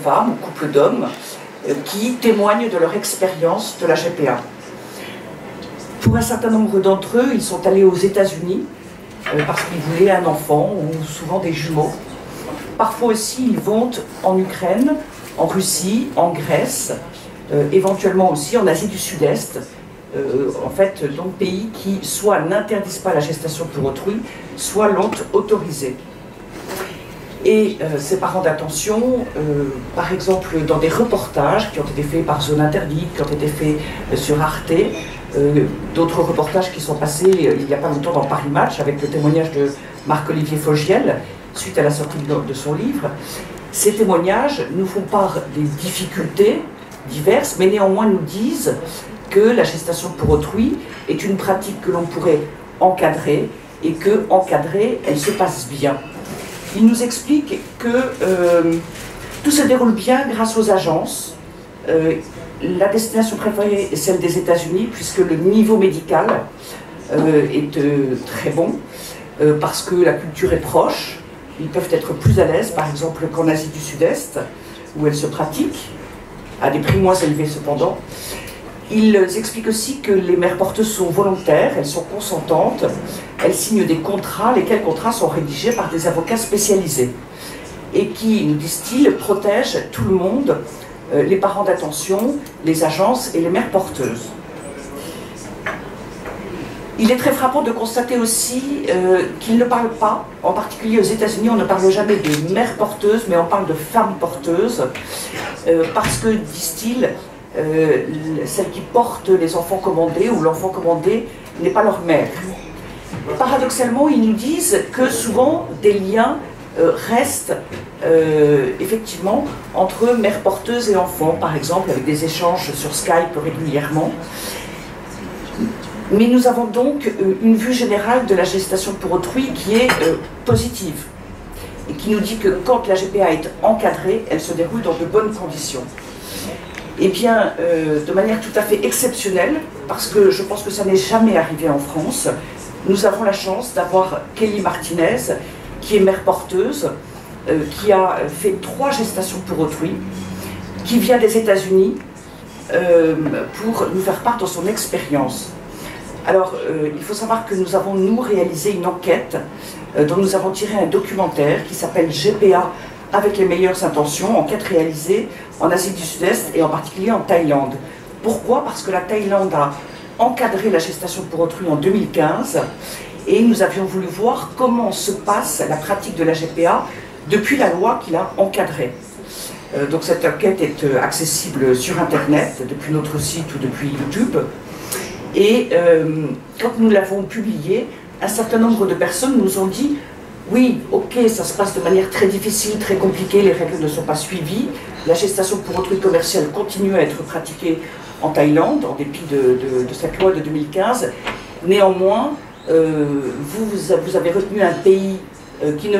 femmes ou couples d'hommes qui témoignent de leur expérience de la GPA. Pour un certain nombre d'entre eux, ils sont allés aux États-Unis parce qu'ils voulaient un enfant ou souvent des jumeaux. Parfois aussi, ils vont en Ukraine, en Russie, en Grèce, éventuellement aussi en Asie du Sud-Est, en fait, donc pays qui soit n'interdisent pas la gestation pour autrui, soit l'ont autorisée. Et ces parents d'attention, par exemple dans des reportages qui ont été faits par Zone Interdite, qui ont été faits sur Arte, d'autres reportages qui sont passés il n'y a pas longtemps dans Paris Match avec le témoignage de Marc-Olivier Fogiel suite à la sortie de son livre. Ces témoignages nous font part des difficultés diverses, mais néanmoins nous disent que la gestation pour autrui est une pratique que l'on pourrait encadrer et que, encadrée, elle se passe bien. Il nous explique que tout se déroule bien grâce aux agences. La destination préférée est celle des États-Unis, puisque le niveau médical est très bon, parce que la culture est proche. Ils peuvent être plus à l'aise, par exemple, qu'en Asie du Sud-Est, où elle se pratique, à des prix moins élevés cependant. Ils expliquent aussi que les mères porteuses sont volontaires, elles sont consentantes, elles signent des contrats, lesquels contrats sont rédigés par des avocats spécialisés et qui, nous disent-ils, protègent tout le monde, les parents d'attention, les agences et les mères porteuses. Il est très frappant de constater aussi qu'ils ne parlent pas, en particulier aux États-Unis, on ne parle jamais de mères porteuses, mais on parle de femmes porteuses, parce que, disent-ils, celle qui porte les enfants commandés ou l'enfant commandé n'est pas leur mère. Paradoxalement, ils nous disent que souvent des liens restent effectivement entre mères porteuses et enfants, par exemple avec des échanges sur Skype régulièrement. Mais nous avons donc une vue générale de la gestation pour autrui qui est positive et qui nous dit que quand la GPA est encadrée, elle se déroule dans de bonnes conditions. Eh bien, de manière tout à fait exceptionnelle, parce que je pense que ça n'est jamais arrivé en France, nous avons la chance d'avoir Kelly Martinez, qui est mère porteuse, qui a fait 3 gestations pour autrui, qui vient des États-Unis pour nous faire part de son expérience. Alors, il faut savoir que nous avons, nous, réalisé une enquête dont nous avons tiré un documentaire qui s'appelle GPA avec les meilleures intentions, enquête réalisée en Asie du Sud-Est et en particulier en Thaïlande. Pourquoi? Parce que la Thaïlande a encadré la gestation pour autrui en 2015 et nous avions voulu voir comment se passe la pratique de la GPA depuis la loi qui l'a encadrée. Donc cette enquête est accessible sur Internet, depuis notre site ou depuis YouTube. Et quand nous l'avons publiée, un certain nombre de personnes nous ont dit « Oui, ok, ça se passe de manière très difficile, très compliquée, les règles ne sont pas suivies, la gestation pour autrui commerciale continue à être pratiquée en Thaïlande, en dépit de cette loi de 2015. Néanmoins, vous avez retenu un pays qui ne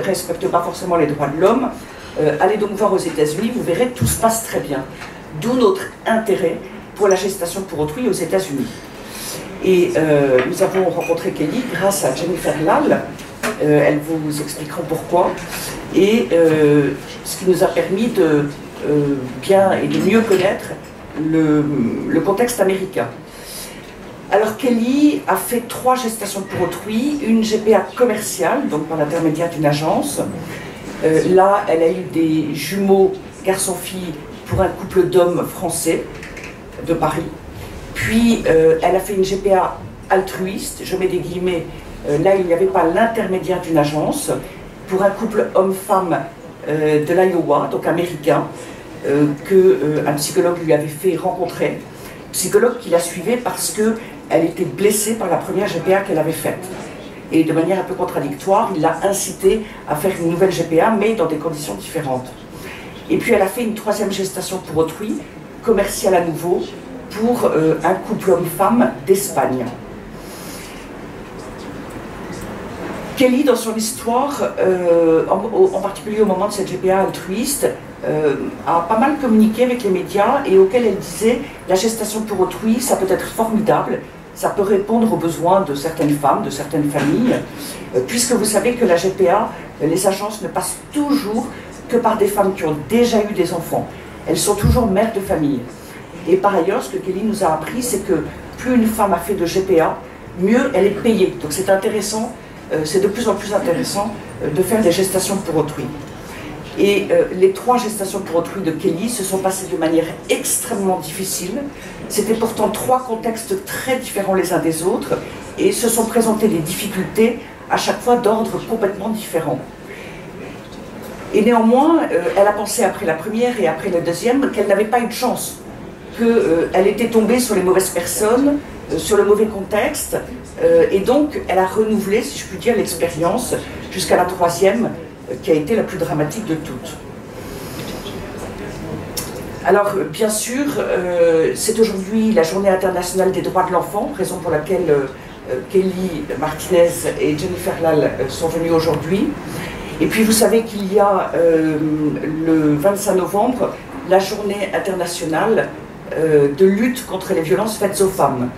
respecte pas forcément les droits de l'homme. Allez donc voir aux États-Unis, vous verrez, tout se passe très bien. » D'où notre intérêt pour la gestation pour autrui aux États-Unis. Et nous avons rencontré Kelly grâce à Jennifer Lal, elles vous expliqueront pourquoi, et ce qui nous a permis de bien et de mieux connaître le contexte américain. Alors Kelly a fait 3 gestations pour autrui, une GPA commerciale, donc par l'intermédiaire d'une agence. Là, elle a eu des jumeaux garçon-fille pour un couple d'hommes français de Paris. Puis elle a fait une GPA altruiste, je mets des guillemets, là il n'y avait pas l'intermédiaire d'une agence, pour un couple homme-femme de l'Iowa, donc américain, qu'un psychologue lui avait fait rencontrer, psychologue qui la suivait parce qu'elle était blessée par la première GPA qu'elle avait faite. Et de manière un peu contradictoire, il l'a incitée à faire une nouvelle GPA, mais dans des conditions différentes. Et puis elle a fait une 3e gestation pour autrui, commerciale à nouveau, pour un couple homme-femme d'Espagne. Kelly, dans son histoire, en particulier au moment de cette GPA altruiste, a pas mal communiqué avec les médias et auquel elle disait la gestation pour autrui, ça peut être formidable, ça peut répondre aux besoins de certaines femmes, de certaines familles, puisque vous savez que la GPA, les agences ne passent toujours que par des femmes qui ont déjà eu des enfants. Elles sont toujours mères de famille. Et par ailleurs, ce que Kelly nous a appris, c'est que plus une femme a fait de GPA, mieux elle est payée. Donc c'est intéressant, c'est de plus en plus intéressant de faire des gestations pour autrui. Et les 3 gestations pour autrui de Kelly se sont passées de manière extrêmement difficile. C'était pourtant 3 contextes très différents les uns des autres et se sont présentées des difficultés à chaque fois d'ordre complètement différent. Et néanmoins, elle a pensé après la première et après la deuxième qu'elle n'avait pas eu de chance, qu'elle était tombée sur les mauvaises personnes, sur le mauvais contexte, et donc elle a renouvelé, si je puis dire, l'expérience jusqu'à la 3e, qui a été la plus dramatique de toutes. Alors, bien sûr, c'est aujourd'hui la Journée internationale des droits de l'enfant, raison pour laquelle Kelly Martinez et Jennifer Lal sont venues aujourd'hui. Et puis, vous savez qu'il y a le 25 novembre la Journée internationale de lutte contre les violences faites aux femmes.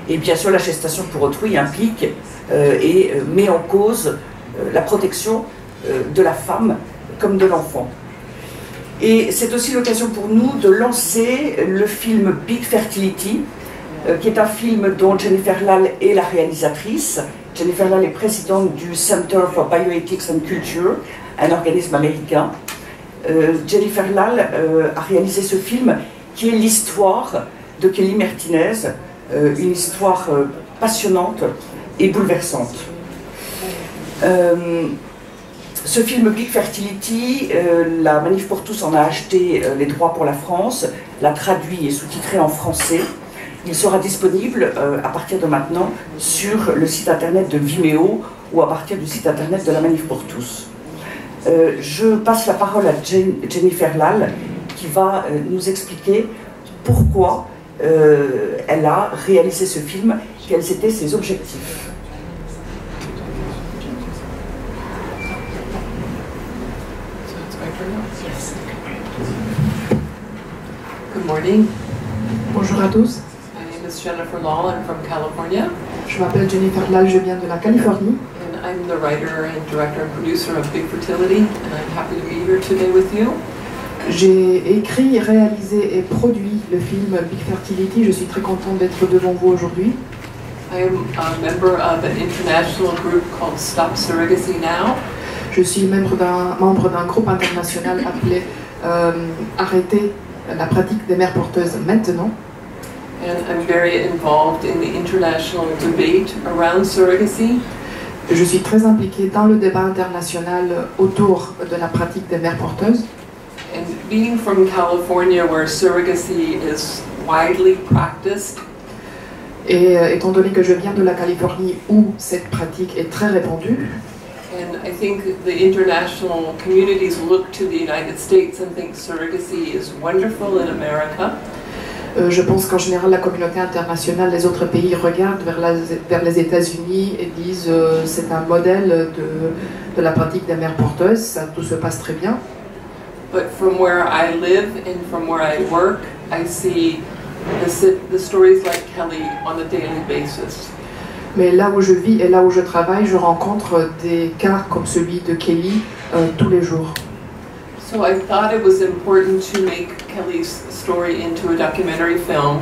Et bien sûr, la gestation pour autrui implique et met en cause la protection de la femme comme de l'enfant. Et c'est aussi l'occasion pour nous de lancer le film Big Fertility, qui est un film dont Jennifer Lal est la réalisatrice. Jennifer Lal est présidente du Center for Bioethics and Culture, un organisme américain. Jennifer Lal a réalisé ce film qui est l'histoire de Kelly Martinez, une histoire passionnante et bouleversante. Ce film Big Fertility, la Manif pour tous en a acheté les droits pour la France, l'a traduit et sous-titré en français. Il sera disponible à partir de maintenant sur le site internet de Vimeo ou à partir du site internet de la Manif pour tous. Je passe la parole à Jennifer Lal qui va nous expliquer pourquoi elle a réalisé ce film, quels étaient ses objectifs. Good morning. Bonjour à tous. My name is Jennifer Lal. I'm from California. Je m'appelle Jennifer Lal, je viens de la Californie. And I'm the writer and director and producer of Big Fertility. And I'm happy to be here today with you. J'ai écrit, réalisé et produit le film Big Fertility. Je suis très contente d'être devant vous aujourd'hui. I am a member of an international group called Stop Surrogacy Now. Je suis membre d'un groupe international appelé Arrêter la pratique des mères porteuses maintenant. And I'm very involved in the international debate around surrogacy. Je suis très impliquée dans le débat international autour de la pratique des mères porteuses. And being from California, where surrogacy is widely practiced, Et étant donné que je viens de la Californie où cette pratique est très répandue, and I think the international communities look to the United States and think surrogacy is wonderful in America. je pense qu'en général la communauté internationale, les autres pays regardent vers les États-Unis et disent c'est un modèle de la pratique des mères porteuses, tout se passe très bien. But from where I live and from where I work, I see the stories like Kelly on a daily basis. Mais là où je vis et là où je travaille, je rencontre des cas comme celui de Kelly tous les jours. So I thought it was important to make Kelly's story into a documentary film.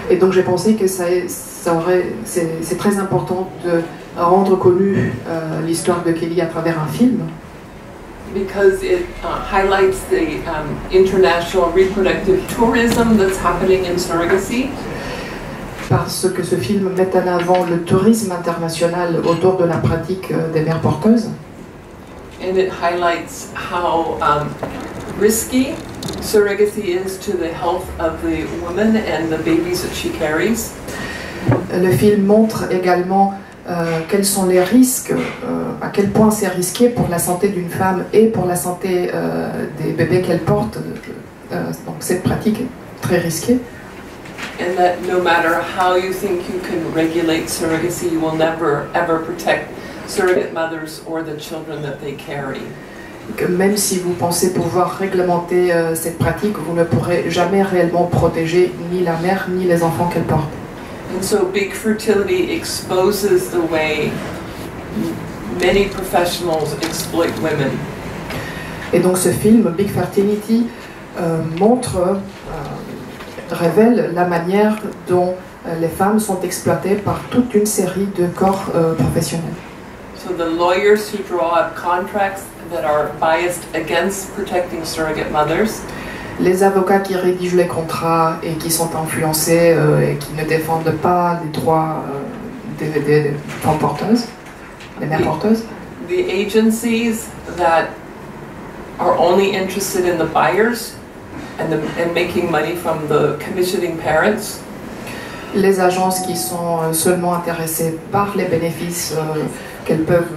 Et donc j'ai pensé que c'est très important de rendre connue l'histoire de Kelly à travers un film. Because it highlights the international reproductive tourism that's happening in surrogacy. Parce que ce film met en avant le tourisme international autour de la pratique des mères porteuses. And it highlights how risky surrogacy is to the health of the woman and the babies that she carries. Le film montre également quels sont les risques, à quel point c'est risqué pour la santé d'une femme et pour la santé des bébés qu'elle porte. Donc cette pratique est très risquée. And that no matter how you think you can regulate surrogacy, you will never ever protect surrogate mothers or the children that they carry. Que même si vous pensez pouvoir réglementer cette pratique, vous ne pourrez jamais réellement protéger ni la mère ni les enfants qu'elle porte. And so Big Fertility exposes the way many professionals exploit women. Et donc ce film, Big Fertility, révèle la manière dont les femmes sont exploitées par toute une série de corps professionnels. So the lawyers who draw up contracts that are biased against protecting surrogate mothers, les avocats qui rédigent les contrats et qui sont influencés et qui ne défendent pas les droits des femmes porteuses, des mères porteuses. The agencies that are only interested in the buyers and making money from the commissioning parents. Les agences qui sont seulement intéressées par les bénéfices qu'elles peuvent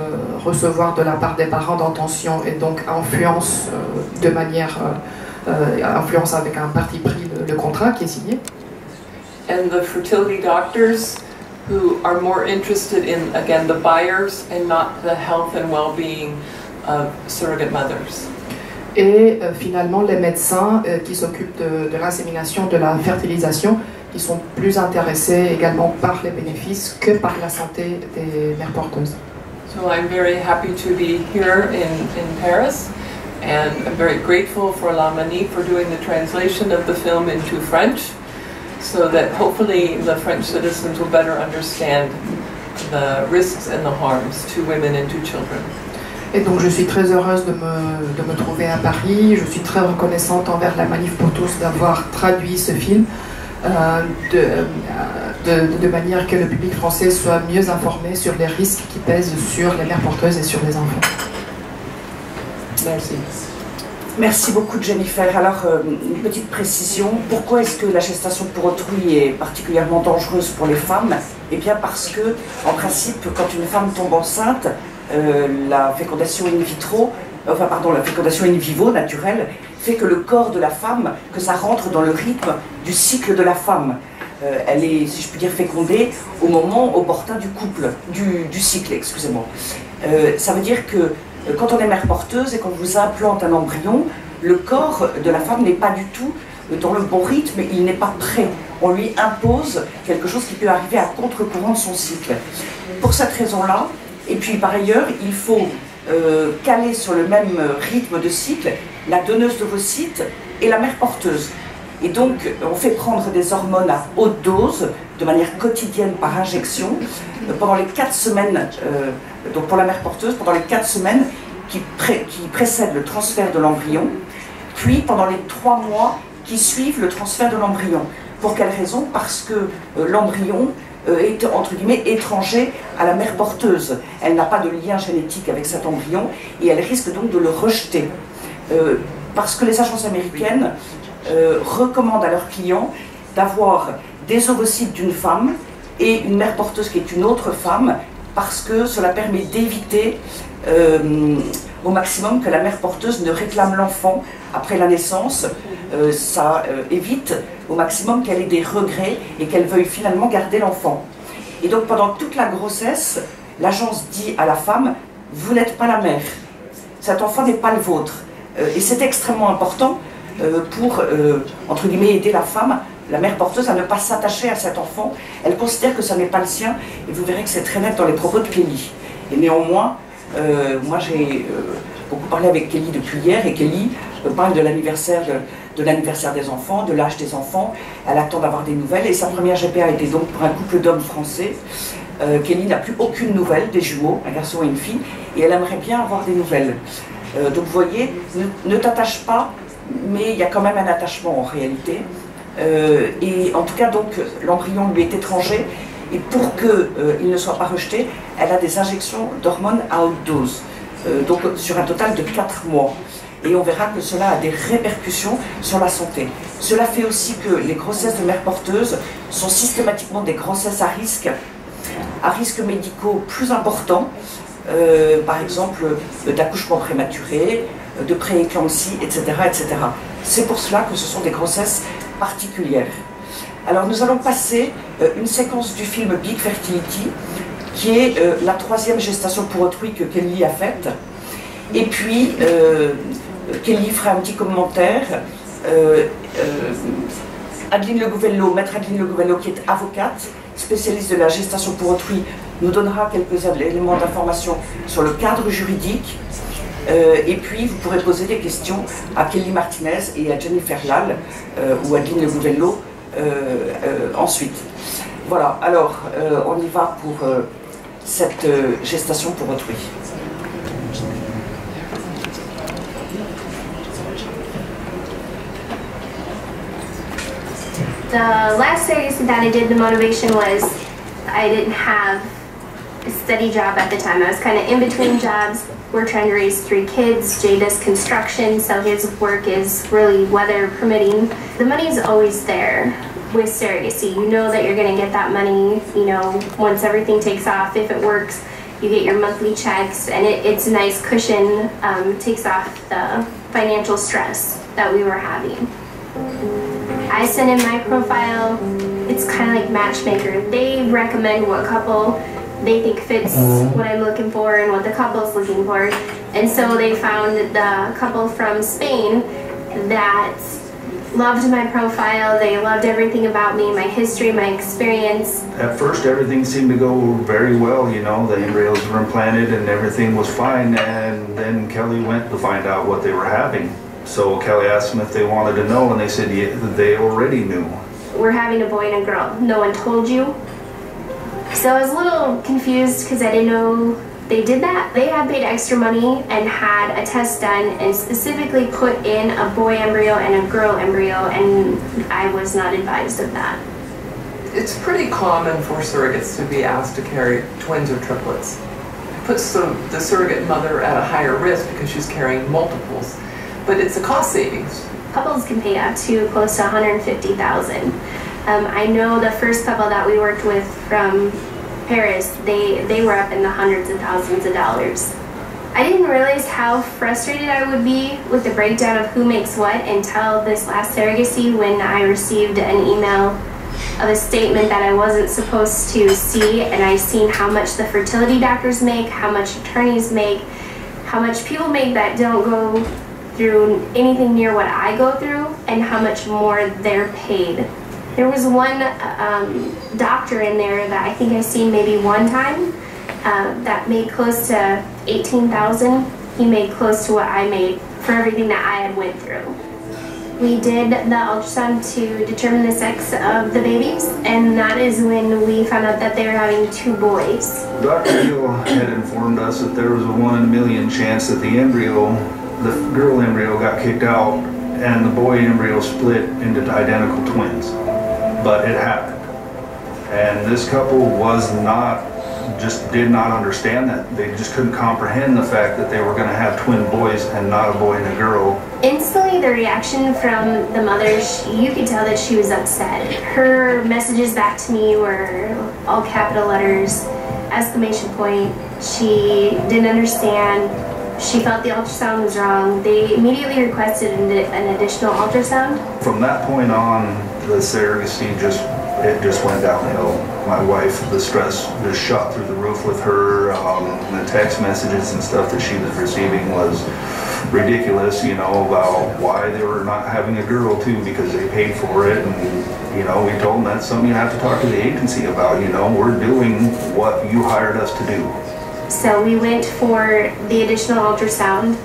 recevoir de la part des parents d'intention et donc influence de manière influence avec un parti pris le contrat qui est signé. And the fertility doctors who are more interested in, again, the buyers and not the health and well-being of surrogate mothers. Et finalement les médecins qui s'occupent de l'insémination, de la fertilisation, qui sont plus intéressés également par les bénéfices que par la santé des mères porteuses. So I'm very happy to be here in Paris, and I'm very grateful for La Mani for doing the translation of the film into French, so that hopefully the French citizens will better understand the risks and the harms to women and to children. Et donc je suis très heureuse de me trouver à Paris. Je suis très reconnaissante envers la Manif pour tous d'avoir traduit ce film de manière que le public français soit mieux informé sur les risques qui pèsent sur les mères porteuses et sur les enfants. Merci. Merci beaucoup Jennifer. Alors, une petite précision. Pourquoi est-ce que la gestation pour autrui est particulièrement dangereuse pour les femmes? Eh bien parce que, en principe, quand une femme tombe enceinte, la fécondation in vitro, la fécondation in vivo naturelle, fait que le corps de la femme, que ça rentre dans le rythme du cycle de la femme. Elle est, si je puis dire, fécondée au moment opportun du couple, du cycle, excusez-moi. Ça veut dire que quand on est mère porteuse et qu'on vous implante un embryon, le corps de la femme n'est pas du tout dans le bon rythme, il n'est pas prêt. On lui impose quelque chose qui peut arriver à contre-courant de son cycle. Pour cette raison-là, et puis par ailleurs, il faut caler sur le même rythme de cycle la donneuse d'ovocytes et la mère porteuse. Et donc, on fait prendre des hormones à haute dose, de manière quotidienne par injection, pendant les 4 semaines, donc pour la mère porteuse, pendant les 4 semaines qui précèdent le transfert de l'embryon, puis pendant les 3 mois qui suivent le transfert de l'embryon. Pour quelle raison? Parce que l'embryon est, entre guillemets, étranger à la mère porteuse. Elle n'a pas de lien génétique avec cet embryon et elle risque donc de le rejeter. Parce que les agences américaines recommandent à leurs clients d'avoir des ovocytes d'une femme et une mère porteuse qui est une autre femme, parce que cela permet d'éviter au maximum que la mère porteuse ne réclame l'enfant après la naissance. Ça évite au maximum qu'elle ait des regrets et qu'elle veuille finalement garder l'enfant. Et donc pendant toute la grossesse, l'agence dit à la femme: vous n'êtes pas la mère, cet enfant n'est pas le vôtre. Et c'est extrêmement important pour, entre guillemets, aider la femme, la mère porteuse, à ne pas s'attacher à cet enfant. Elle considère que ça n'est pas le sien, et vous verrez que c'est très net dans les propos de Kelly. Et néanmoins, moi j'ai beaucoup parlé avec Kelly depuis hier, et Kelly parle de l'anniversaire des enfants, de l'âge des enfants. Elle attend d'avoir des nouvelles, et sa première GPA était donc pour un couple d'hommes français. Kelly n'a plus aucune nouvelle des jumeaux, un garçon et une fille, et elle aimerait bien avoir des nouvelles. Donc vous voyez, ne t'attache pas, mais il y a quand même un attachement en réalité. Et en tout cas, donc, l'embryon lui est étranger, et pour qu'il ne soit pas rejeté, elle a des injections d'hormones à haute dose, donc sur un total de 4 mois. Et on verra que cela a des répercussions sur la santé. Cela fait aussi que les grossesses de mères porteuses sont systématiquement des grossesses à risques médicaux plus importants, par exemple d'accouchement prématuré, de prééclampsie, etc., etc. C'est pour cela que ce sont des grossesses particulières. Alors nous allons passer une séquence du film Big Fertility, qui est la 3e gestation pour autrui que Kelly a faite. Et puis Kelly fera un petit commentaire. Adeline Le Gouvello, maître Adeline Le Gouvello, qui est avocate, spécialiste de la gestation pour autrui, nous donnera quelques éléments d'information sur le cadre juridique. Et puis vous pourrez poser des questions à Kelly Martinez et à Jennifer Lal ou à Dean Le Gouvello ensuite. Voilà, alors on y va pour cette gestation pour autrui. The last surrogacy that I did, the motivation was I didn't have a steady job at the time. I was kind of in between jobs. We're trying to raise 3 kids. Jay does construction, so his work is really weather permitting. The money is always there with surrogacy. You know that you're going to get that money, you know, once everything takes off. If it works, you get your monthly checks, and it's a nice cushion. Takes off the financial stress that we were having. I send in my profile. It's kind of like matchmaker. They recommend what couple they think fits what I'm looking for and what the couple's looking for. And so they found the couple from Spain that loved my profile. They loved everything about me, my history, my experience. At first everything seemed to go very well, you know, the embryos were implanted and everything was fine, and then Kelly went to find out what they were having. So Kelly asked them if they wanted to know, and they said they already knew. We're having a boy and a girl. No one told you. So I was a little confused because I didn't know they did that. They had paid extra money and had a test done and specifically put in a boy embryo and a girl embryo, and I was not advised of that. It's pretty common for surrogates to be asked to carry twins or triplets. It puts the surrogate mother at a higher risk because she's carrying multiples. But it's a cost savings. Couples can pay up to close to $150,000. I know the first couple that we worked with from Paris, they were up in the hundreds of thousands of dollars. I didn't realize how frustrated I would be with the breakdown of who makes what until this last surrogacy, when I received an email of a statement that I wasn't supposed to see, and I seen how much the fertility doctors make, how much attorneys make, how much people make that don't go through anything near what I go through, and how much more they're paid. There was one doctor in there that I think I seen maybe one time that made close to $18,000. He made close to what I made for everything that I had went through. We did the ultrasound to determine the sex of the babies, and that is when we found out that they were having 2 boys. Dr. Hill had informed us that there was a 1 in a million chance that the girl embryo got kicked out and the boy embryo split into identical twins. But it happened. And this couple did not understand that. They just couldn't comprehend the fact that they were going to have twin boys and not a boy and a girl. Instantly, the reaction from the mother, you could tell that she was upset. Her messages back to me were all capital letters, exclamation point. She didn't understand. She felt the ultrasound was wrong. They immediately requested an additional ultrasound. From that point on, the surrogacy just went downhill. My wife, the stress just shot through the roof with her. The text messages and stuff that she was receiving was ridiculous, you know, about why they were not having a girl too, because they paid for it. And, you know, we told them that's something you have to talk to the agency about. You know, we're doing what you hired us to do. So we went for the additional ultrasound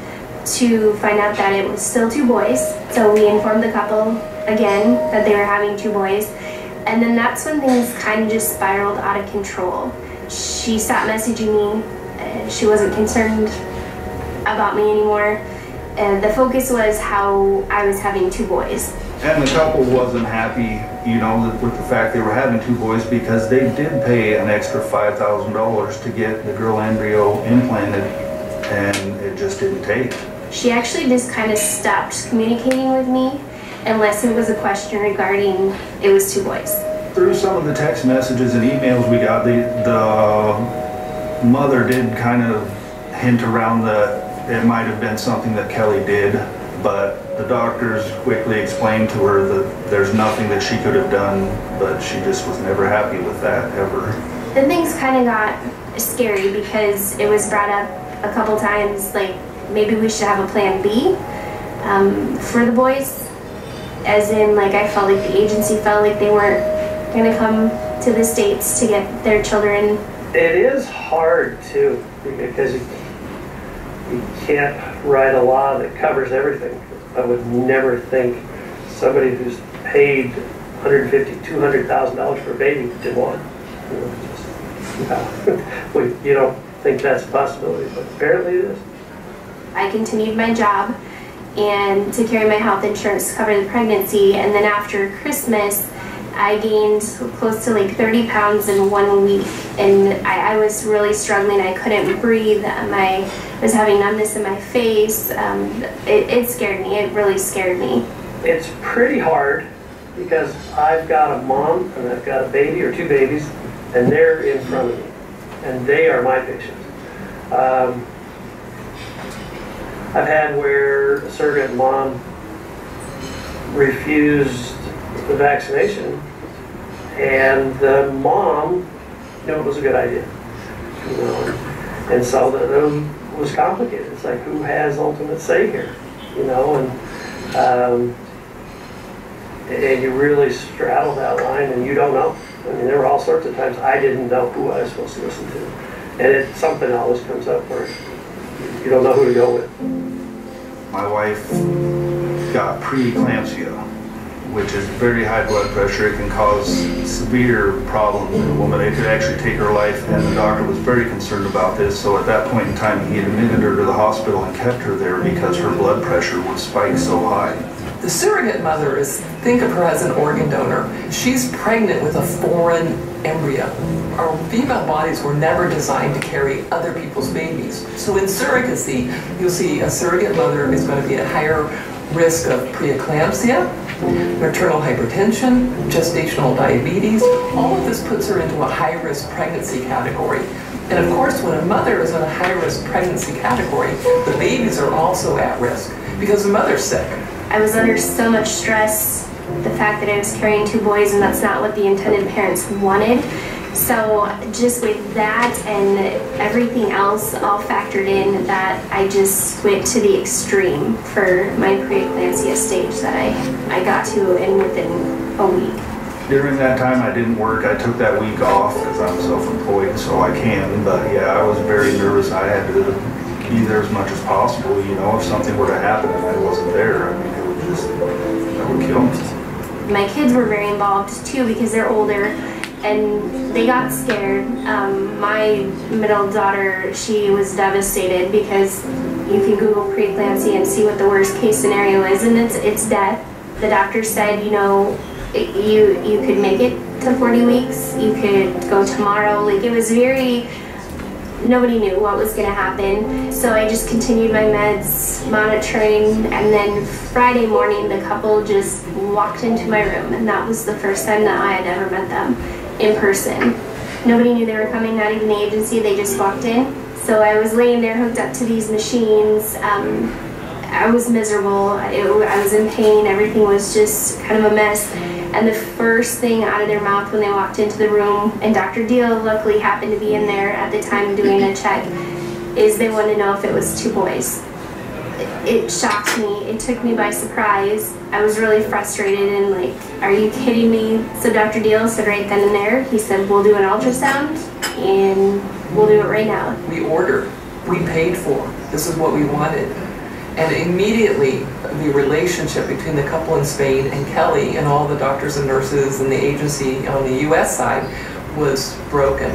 to find out that it was still 2 boys. So we informed the couple again that they were having 2 boys. And then that's when things kind of just spiraled out of control. She stopped messaging me. She wasn't concerned about me anymore. And the focus was how I was having 2 boys. And the couple wasn't happy, you know, with the fact they were having 2 boys, because they did pay an extra $5,000 to get the girl embryo implanted, and it just didn't take. She actually just kind of stopped communicating with me unless it was a question regarding it was 2 boys. Through some of the text messages and emails we got, the mother did kind of hint around that it might have been something that Kelly did, but the doctors quickly explained to her that there's nothing that she could have done, but she just was never happy with that, ever. Then things kind of got scary because it was brought up a couple times, like maybe we should have a plan B for the boys. As in, like, I felt like the agency felt like they weren't going to come to the States to get their children. It is hard too, because you can't write a law that covers everything. I would never think somebody who's paid $150,000, $200,000 for a baby did one. You don't think that's a possibility, but apparently it is. I continued my job and to carry my health insurance to cover the pregnancy, and then after Christmas I gained close to like 30 pounds in 1 week, and I was really struggling. I couldn't breathe. I was having numbness in my face. It scared me. It really scared me. It's pretty hard because I've got a mom and I've got a baby or two babies, and they're in front of me, and they are my patients. I've had where a surrogate mom refused the vaccination, and the mom knew it was a good idea. You know? And so it was complicated. It's like, who has ultimate say here? You know, and you really straddle that line, and you don't know. I mean, there were all sorts of times I didn't know who I was supposed to listen to, and something always comes up where you don't know who to go with. My wife got preeclampsia, which is very high blood pressure. It can cause severe problems in a woman. It could actually take her life, and the doctor was very concerned about this. So at that point in time, he admitted her to the hospital and kept her there because her blood pressure would spike so high. The surrogate mother think of her as an organ donor. She's pregnant with a foreign embryo. Our female bodies were never designed to carry other people's babies. So in surrogacy, you'll see a surrogate mother is going to be at higher risk of preeclampsia, maternal hypertension, gestational diabetes. All of this puts her into a high-risk pregnancy category. And of course, when a mother is in a high-risk pregnancy category, the babies are also at risk because the mother's sick. I was under so much stress, the fact that I was carrying two boys, and that's not what the intended parents wanted. So just with that and everything else all factored in, that I just went to the extreme for my preeclampsia stage that I got to, and within a week. During that time, I didn't work. I took that week off because I'm self-employed, so I can. But yeah, I was very nervous. I had to be there as much as possible. You know, if something were to happen and I wasn't there, I mean, that would kill me. My kids were very involved too because they're older, and they got scared. My middle daughter, she was devastated because you can Google preeclampsia and see what the worst case scenario is, and it's death. The doctor said, you know, you could make it to 40 weeks, you could go tomorrow. Like, it was very, nobody knew what was going to happen. So I just continued my meds, monitoring, and then Friday morning the couple just walked into my room, and that was the first time that I had ever met them in person. Nobody knew they were coming, not even the agency, they just walked in. So I was laying there hooked up to these machines. I was miserable, I was in pain, everything was just kind of a mess. And the first thing out of their mouth when they walked into the room, and Dr. Deal luckily happened to be in there at the time doing a check, is they wanted to know if it was two boys. It shocked me, it took me by surprise. I was really frustrated and like, are you kidding me? So Dr. Deal said right then and there, he said, we'll do an ultrasound and we'll do it right now. We ordered, we paid for, this is what we wanted. And immediately, the relationship between the couple in Spain and Kelly and all the doctors and nurses and the agency on the US side was broken.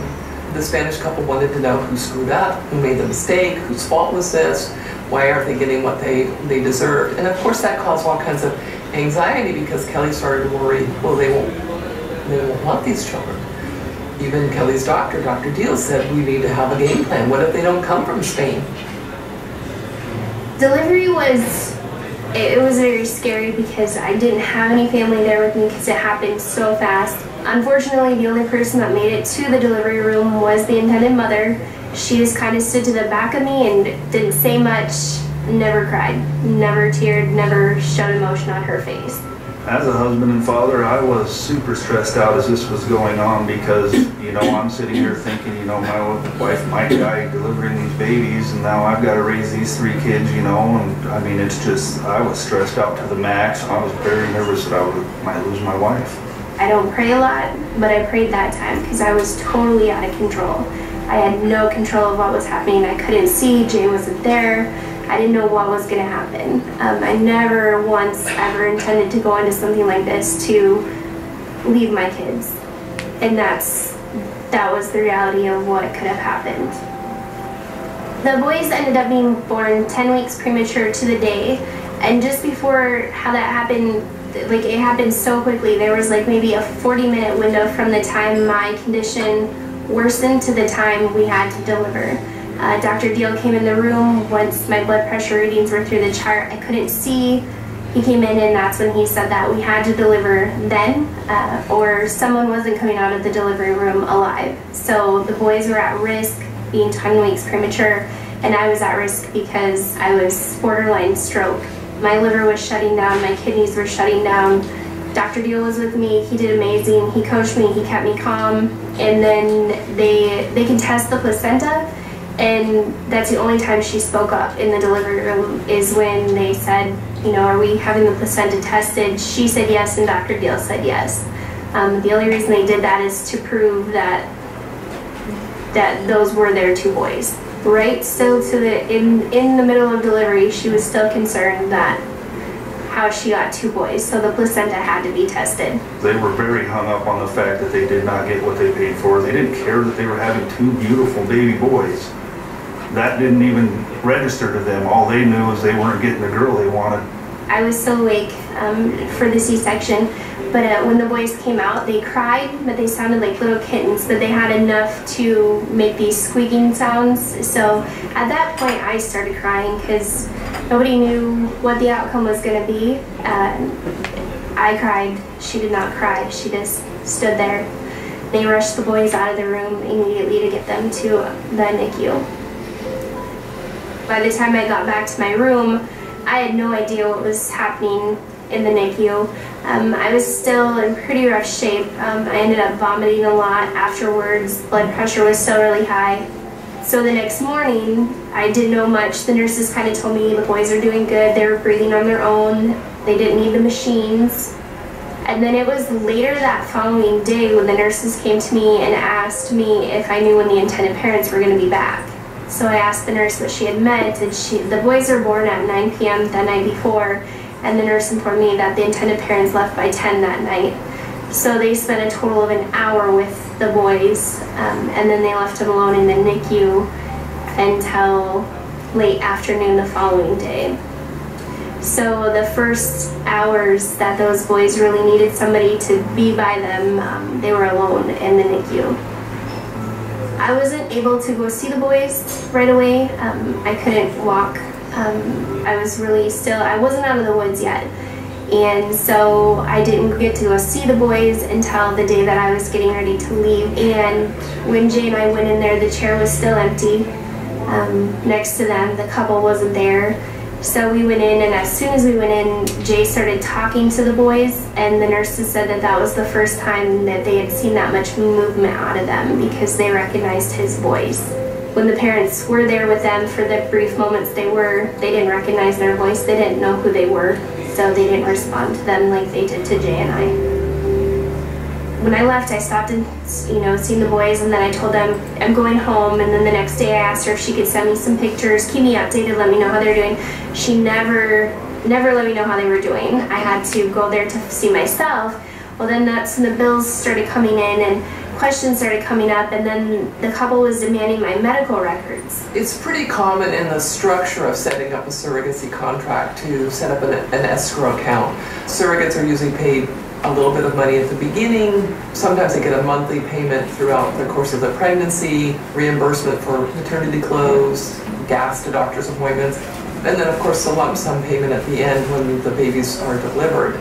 The Spanish couple wanted to know who screwed up, who made the mistake, whose fault was this, why aren't they getting what they deserved. And of course that caused all kinds of anxiety because Kelly started to worry, well, they won't want these children. Even Kelly's doctor, Dr. Deal, said we need to have a game plan. What if they don't come from Spain? Delivery was very scary because I didn't have any family there with me because it happened so fast. Unfortunately, the only person that made it to the delivery room was the intended mother. She just kind of stood to the back of me and didn't say much, never cried, never teared, never showed emotion on her face. As a husband and father, I was super stressed out as this was going on because, you know, I'm sitting here thinking, you know, my wife might die delivering these babies, and now I've got to raise these 3 kids, you know, and I mean, it's just, I was stressed out to the max. I was very nervous that I might lose my wife. I don't pray a lot, but I prayed that time because I was totally out of control. I had no control of what was happening. I couldn't see, Jay wasn't there. I didn't know what was gonna happen. I never once ever intended to go into something like this to leave my kids. And that was the reality of what could have happened. The boys ended up being born 10 weeks premature to the day. And just before how that happened, like it happened so quickly. There was like maybe a 40-minute window from the time my condition worsened to the time we had to deliver. Dr. Deal came in the room once my blood pressure readings were through the chart. I couldn't see. He came in and that's when he said that we had to deliver then or someone wasn't coming out of the delivery room alive. So the boys were at risk being 10 weeks premature and I was at risk because I was borderline stroke. My liver was shutting down, my kidneys were shutting down. Dr. Deal was with me, he did amazing, he coached me, he kept me calm, and then they can test the placenta, and that's the only time she spoke up in the delivery room is when they said, you know, are we having the placenta tested? She said yes, and Dr. Deal said yes. The only reason they did that is to prove that those were their two boys. Right still to in the middle of delivery, she was still concerned that how she got two boys, so the placenta had to be tested. They were very hung up on the fact that they did not get what they paid for. They didn't care that they were having two beautiful baby boys. That didn't even register to them. All they knew is they weren't getting the girl they wanted. I was still awake for the C-section, but when the boys came out, they cried, but they sounded like little kittens, but they had enough to make these squeaking sounds. So at that point, I started crying because nobody knew what the outcome was going to be. I cried. She did not cry. She just stood there. They rushed the boys out of the room immediately to get them to the NICU. By the time I got back to my room, I had no idea what was happening in the NICU. I was still in pretty rough shape. I ended up vomiting a lot afterwards. Blood pressure was still really high. So the next morning, I didn't know much. The nurses kind of told me the boys are doing good. They were breathing on their own. They didn't need the machines. And then it was later that following day when the nurses came to me and asked me if I knew when the intended parents were going to be back. So I asked the nurse what she had meant, and the boys were born at 9 p.m. the night before, and the nurse informed me that the intended parents left by 10 that night. So they spent a total of an hour with the boys, and then they left them alone in the NICU until late afternoon the following day. So the first hours that those boys really needed somebody to be by them, they were alone in the NICU. I wasn't able to go see the boys right away. I couldn't walk. I was really still, I wasn't out of the woods yet. And so I didn't get to go see the boys until the day that I was getting ready to leave. And when Jay and I went in there, the chair was still empty next to them. The couple wasn't there. So we went in, and as soon as we went in, Jay started talking to the boys, and the nurses said that that was the first time that they had seen that much movement out of them because they recognized his voice. When the parents were there with them for the brief moments they didn't recognize their voice. They didn't know who they were, so they didn't respond to them like they did to Jay and I. When I left, I stopped and seen the boys, and then I told them I'm going home. And then the next day, I asked her if she could send me some pictures, keep me updated, let me know how they're doing. She never let me know how they were doing. I had to go there to see myself. Well, then that's when the bills started coming in and questions started coming up, and then the couple was demanding my medical records. It's pretty common in the structure of setting up a surrogacy contract to set up an escrow account. Surrogates are usually paid a little bit of money at the beginning. Sometimes they get a monthly payment throughout the course of the pregnancy, reimbursement for maternity clothes, gas to doctor's appointments, and then of course the lump sum payment at the end when the babies are delivered.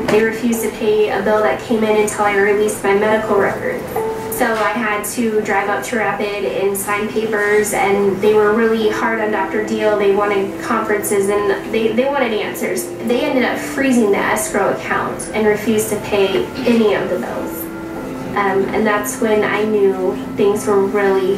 They refused to pay a bill that came in until I released my medical record. So I had to drive up to Rapid and sign papers, and they were really hard on Dr. Deal. They wanted conferences, and they wanted answers. They ended up freezing the escrow account and refused to pay any of the bills. And that's when I knew things were really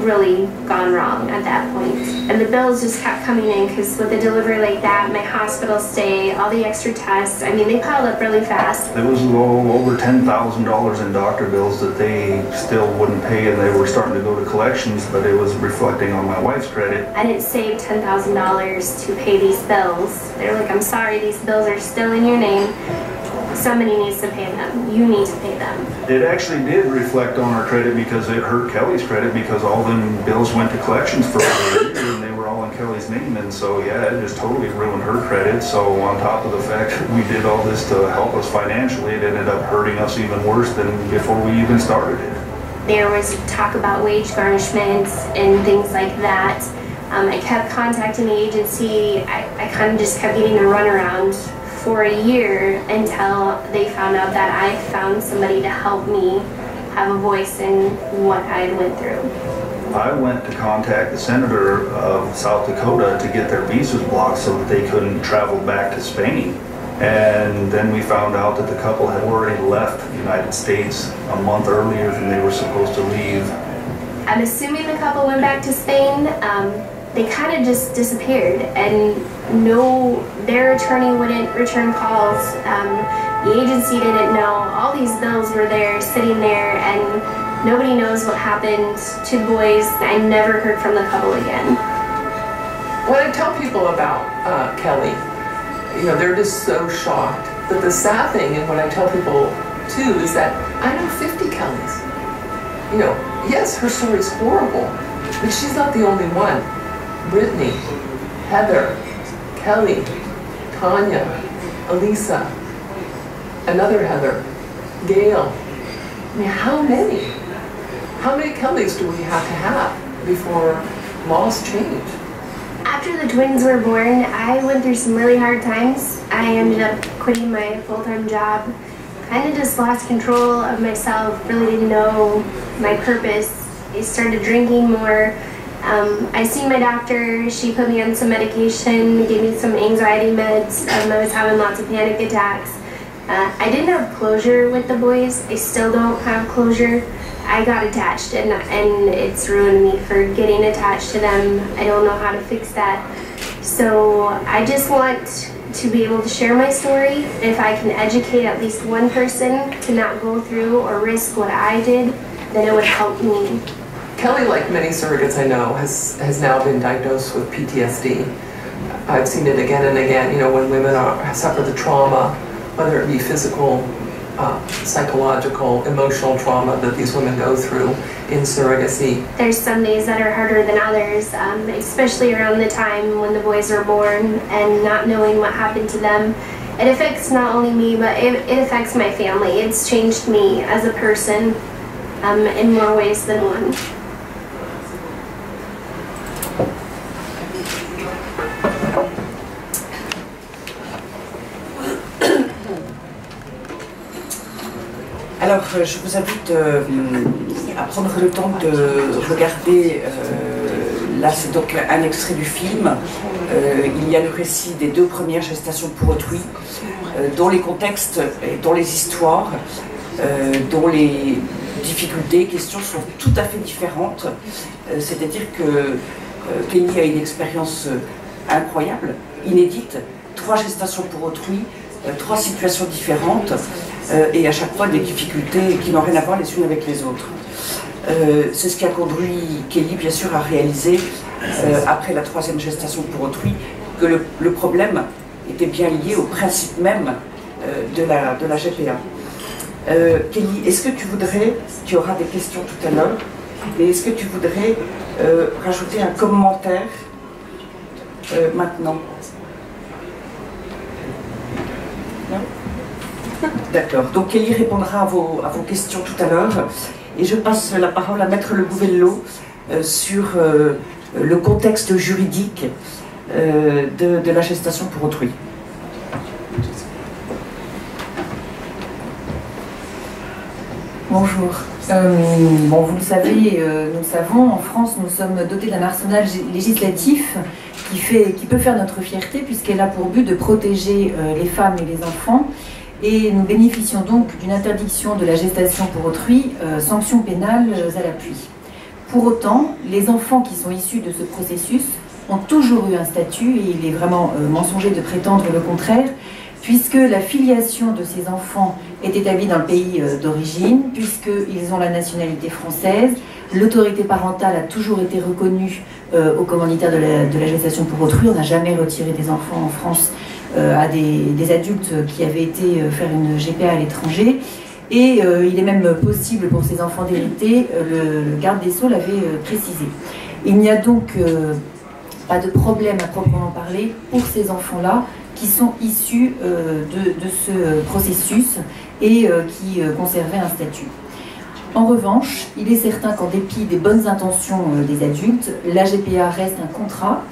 really gone wrong at that point. And the bills just kept coming in because with a delivery like that, my hospital stay, all the extra tests, I mean, they piled up really fast. It was over $10,000 in doctor bills that they still wouldn't pay, and they were starting to go to collections, but it was reflecting on my wife's credit. I didn't save $10,000 to pay these bills. They're like, I'm sorry, these bills are still in your name. Somebody needs to pay them. You need to pay them. It actually did reflect on our credit because it hurt Kelly's credit because all them bills went to collections for over a year and they were all in Kelly's name, and so yeah, it just totally ruined her credit. So on top of the fact that we did all this to help us financially, it ended up hurting us even worse than before we even started it. There was talk about wage garnishments and things like that. I kept contacting the agency. I kind of just kept getting a runaround for a year until they found out that I found somebody to help me have a voice in what I went through. I went to contact the senator of South Dakota to get their visas blocked so that they couldn't travel back to Spain. And then we found out that the couple had already left the United States a month earlier than they were supposed to leave. I'm assuming the couple went back to Spain. They kind of just disappeared, and their attorney wouldn't return calls. The agency didn't know. All these bills were there, sitting there, and nobody knows what happened to the boys. I never heard from the couple again. When I tell people about Kelly, you know, they're just so shocked. But the sad thing, and what I tell people too, is that I know 50 Kellys. You know, yes, her story's horrible, but she's not the only one. Brittany, Heather, Kelly, Tanya, Elisa, another Heather, Gail. I mean, how many? How many Kellys do we have to have before laws change? After the twins were born, I went through some really hard times. I ended up quitting my full-time job. Kind of just lost control of myself, really didn't know my purpose. I started drinking more. I seen my doctor, she put me on some medication, gave me some anxiety meds. I was having lots of panic attacks. I didn't have closure with the boys. I still don't have closure. I got attached, and it's ruined me for getting attached to them. I don't know how to fix that. So I just want to be able to share my story. If I can educate at least one person to not go through or risk what I did, then it would help me. Kelly, like many surrogates I know, has now been diagnosed with PTSD. I've seen it again and again, you know, when women suffer the trauma, whether it be physical, psychological, emotional trauma that these women go through in surrogacy. There's some days that are harder than others, especially around the time when the boys are born and not knowing what happened to them. It affects not only me, but it affects my family. It's changed me as a person in more ways than one. Alors, je vous invite à prendre le temps de regarder, là c'est donc un extrait du film, il y a le récit des 2 premières gestations pour autrui, dont les contextes, dont les histoires, dont les difficultés, questions sont tout à fait différentes. C'est-à-dire que Kelly a une expérience incroyable, inédite, 3 gestations pour autrui, 3 situations différentes, et à chaque fois des difficultés qui n'ont rien à voir les unes avec les autres. C'est ce qui a conduit Kelly, bien sûr, à réaliser, après la 3e gestation pour autrui, que le problème était bien lié au principe même de la GPA. Kelly, est-ce que tu voudrais, tu auras des questions tout à l'heure, et est-ce que tu voudrais rajouter un commentaire maintenant? Non? D'accord, donc Kelly répondra à vos questions tout à l'heure, et je passe la parole à Maître Le Gouvello sur le contexte juridique de la gestation pour autrui. Bonjour. Bon, vous le savez, nous le savons, en France, nous sommes dotés d'un arsenal législatif qui peut faire notre fierté, puisqu'elle a pour but de protéger les femmes et les enfants. Et nous bénéficions donc d'une interdiction de la gestation pour autrui, sanctions pénales à l'appui. Pour autant, les enfants qui sont issus de ce processus ont toujours eu un statut, et il est vraiment mensonger de prétendre le contraire, puisque la filiation de ces enfants est établie dans le pays d'origine, puisqu'ils ont la nationalité française, l'autorité parentale a toujours été reconnue aux commanditaires de la gestation pour autrui. On n'a jamais retiré des enfants en France à des adultes qui avaient été faire une GPA à l'étranger. Et il est même possible pour ces enfants d'hériter, le garde des Sceaux l'avait précisé. Il n'y a donc pas de problème à proprement parler pour ces enfants-là qui sont issus de ce processus et qui conservaient un statut. En revanche, il est certain qu'en dépit des bonnes intentions des adultes, la GPA reste un contrat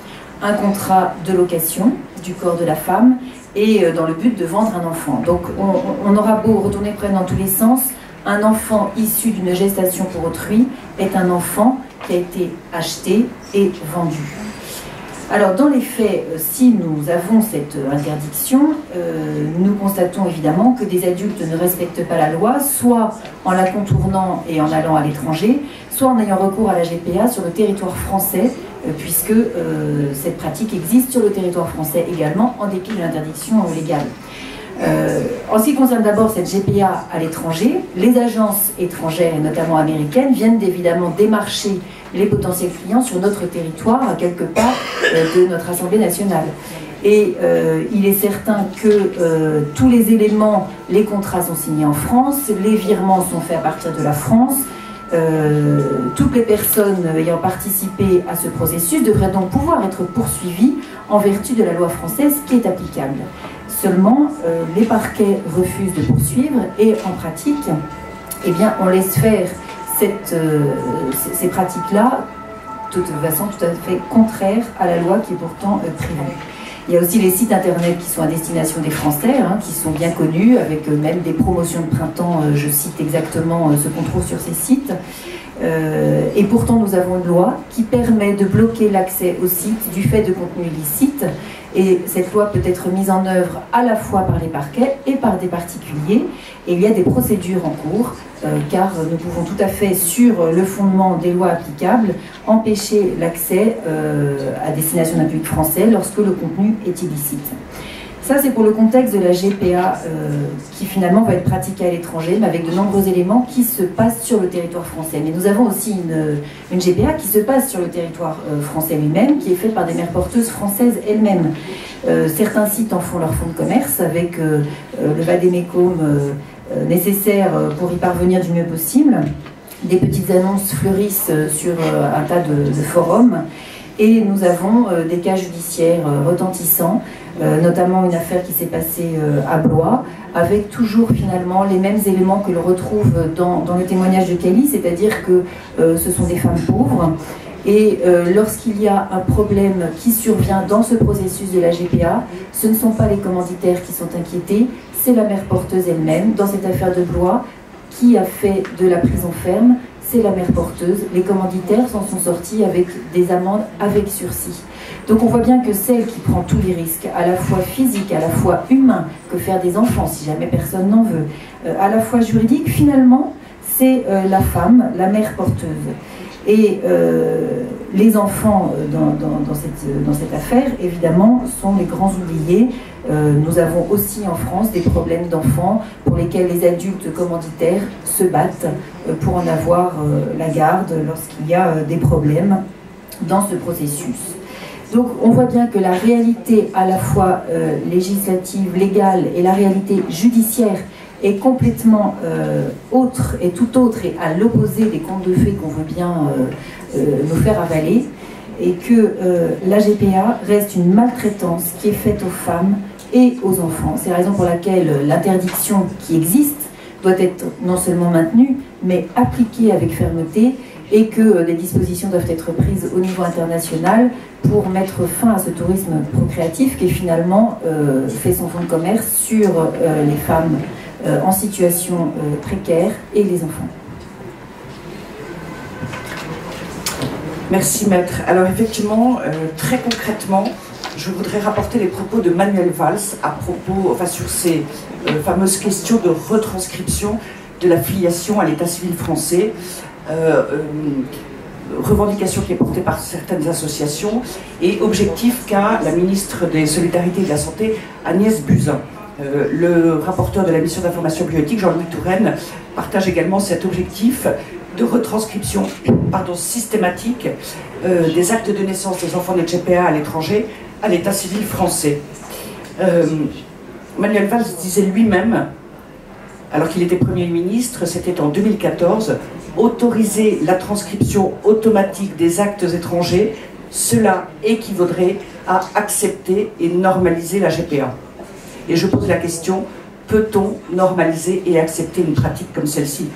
de location du corps de la femme et dans le but de vendre un enfant. Donc on aura beau retourner près dans tous les sens, un enfant issu d'une gestation pour autrui est un enfant qui a été acheté et vendu. Alors dans les faits, si nous avons cette interdiction, nous constatons évidemment que des adultes ne respectent pas la loi, soit en la contournant et en allant à l'étranger, soit en ayant recours à la GPA sur le territoire français, puisque cette pratique existe sur le territoire français également, en dépit de l'interdiction légale. En ce qui concerne d'abord cette GPA à l'étranger, les agences étrangères, et notamment américaines, viennent évidemment démarcher les potentiels clients sur notre territoire, à quelques pas de notre Assemblée nationale. Et il est certain que tous les éléments, les contrats sont signés en France, les virements sont faits à partir de la France. Toutes les personnes ayant participé à ce processus devraient donc pouvoir être poursuivies en vertu de la loi française qui est applicable. Seulement, les parquets refusent de poursuivre et en pratique, eh bien, on laisse faire ces pratiques-là de façon tout à fait contraire à la loi qui est pourtant prévue. Il y a aussi les sites internet qui sont à destination des Français, qui sont bien connus, avec même des promotions de printemps, je cite exactement ce qu'on trouve sur ces sites. Et pourtant, nous avons une loi qui permet de bloquer l'accès aux sites du fait de contenus illicites. Et cette loi peut être mise en œuvre à la fois par les parquets et par des particuliers. Et il y a des procédures en cours, car nous pouvons tout à fait, sur le fondement des lois applicables, empêcher l'accès à destination d'un public français lorsque le contenu est illicite. Ça, c'est pour le contexte de la GPA qui finalement va être pratiquée à l'étranger, mais avec de nombreux éléments qui se passent sur le territoire français. Mais nous avons aussi une GPA qui se passe sur le territoire français lui-même, qui est faite par des mères porteuses françaises elles-mêmes. Certains sites en font leur fonds de commerce avec le vade-mecum nécessaire pour y parvenir du mieux possible. Des petites annonces fleurissent sur un tas de forums. Et nous avons des cas judiciaires retentissants, notamment une affaire qui s'est passée à Blois, avec toujours finalement les mêmes éléments que l'on retrouve dans le témoignage de Kelly, c'est-à-dire que ce sont des femmes pauvres. Et lorsqu'il y a un problème qui survient dans ce processus de la GPA, ce ne sont pas les commanditaires qui sont inquiétés, c'est la mère porteuse elle-même. Dans cette affaire de Blois, qui a fait de la prison ferme, c'est la mère porteuse. Les commanditaires s'en sont sortis avec des amendes avec sursis. Donc on voit bien que celle qui prend tous les risques, à la fois physiques, à la fois humains, que faire des enfants si jamais personne n'en veut, à la fois juridique, finalement, c'est la femme, la mère porteuse. Et les enfants dans cette affaire, évidemment, sont les grands oubliés. Nous avons aussi en France des problèmes d'enfants pour lesquels les adultes commanditaires se battent pour en avoir la garde lorsqu'il y a des problèmes dans ce processus. Donc on voit bien que la réalité à la fois législative, légale et la réalité judiciaire est complètement autre et tout autre et à l'opposé des contes de fées qu'on veut bien nous faire avaler, et que la GPA reste une maltraitance qui est faite aux femmes et aux enfants. C'est la raison pour laquelle l'interdiction qui existe doit être non seulement maintenue, mais appliquée avec fermeté, et que des dispositions doivent être prises au niveau international pour mettre fin à ce tourisme procréatif qui finalement fait son fonds de commerce sur les femmes en situation précaire et les enfants. Merci maître. Alors effectivement, très concrètement, je voudrais rapporter les propos de Manuel Valls sur ces fameuses questions de retranscription de la filiation à l'état civil français. revendication qui est portée par certaines associations et objectif qu'a la ministre des Solidarités et de la Santé, Agnès Buzyn. Le rapporteur de la mission d'information bioéthique, Jean-Louis Touraine, partage également cet objectif de retranscription systématique des actes de naissance des enfants de GPA à l'étranger à l'état civil français. Manuel Valls disait lui-même, alors qu'il était Premier ministre, c'était en 2014, autoriser la transcription automatique des actes étrangers, cela équivaudrait à accepter et normaliser la GPA. Et je pose la question, peut-on normaliser et accepter une pratique comme celle-ci?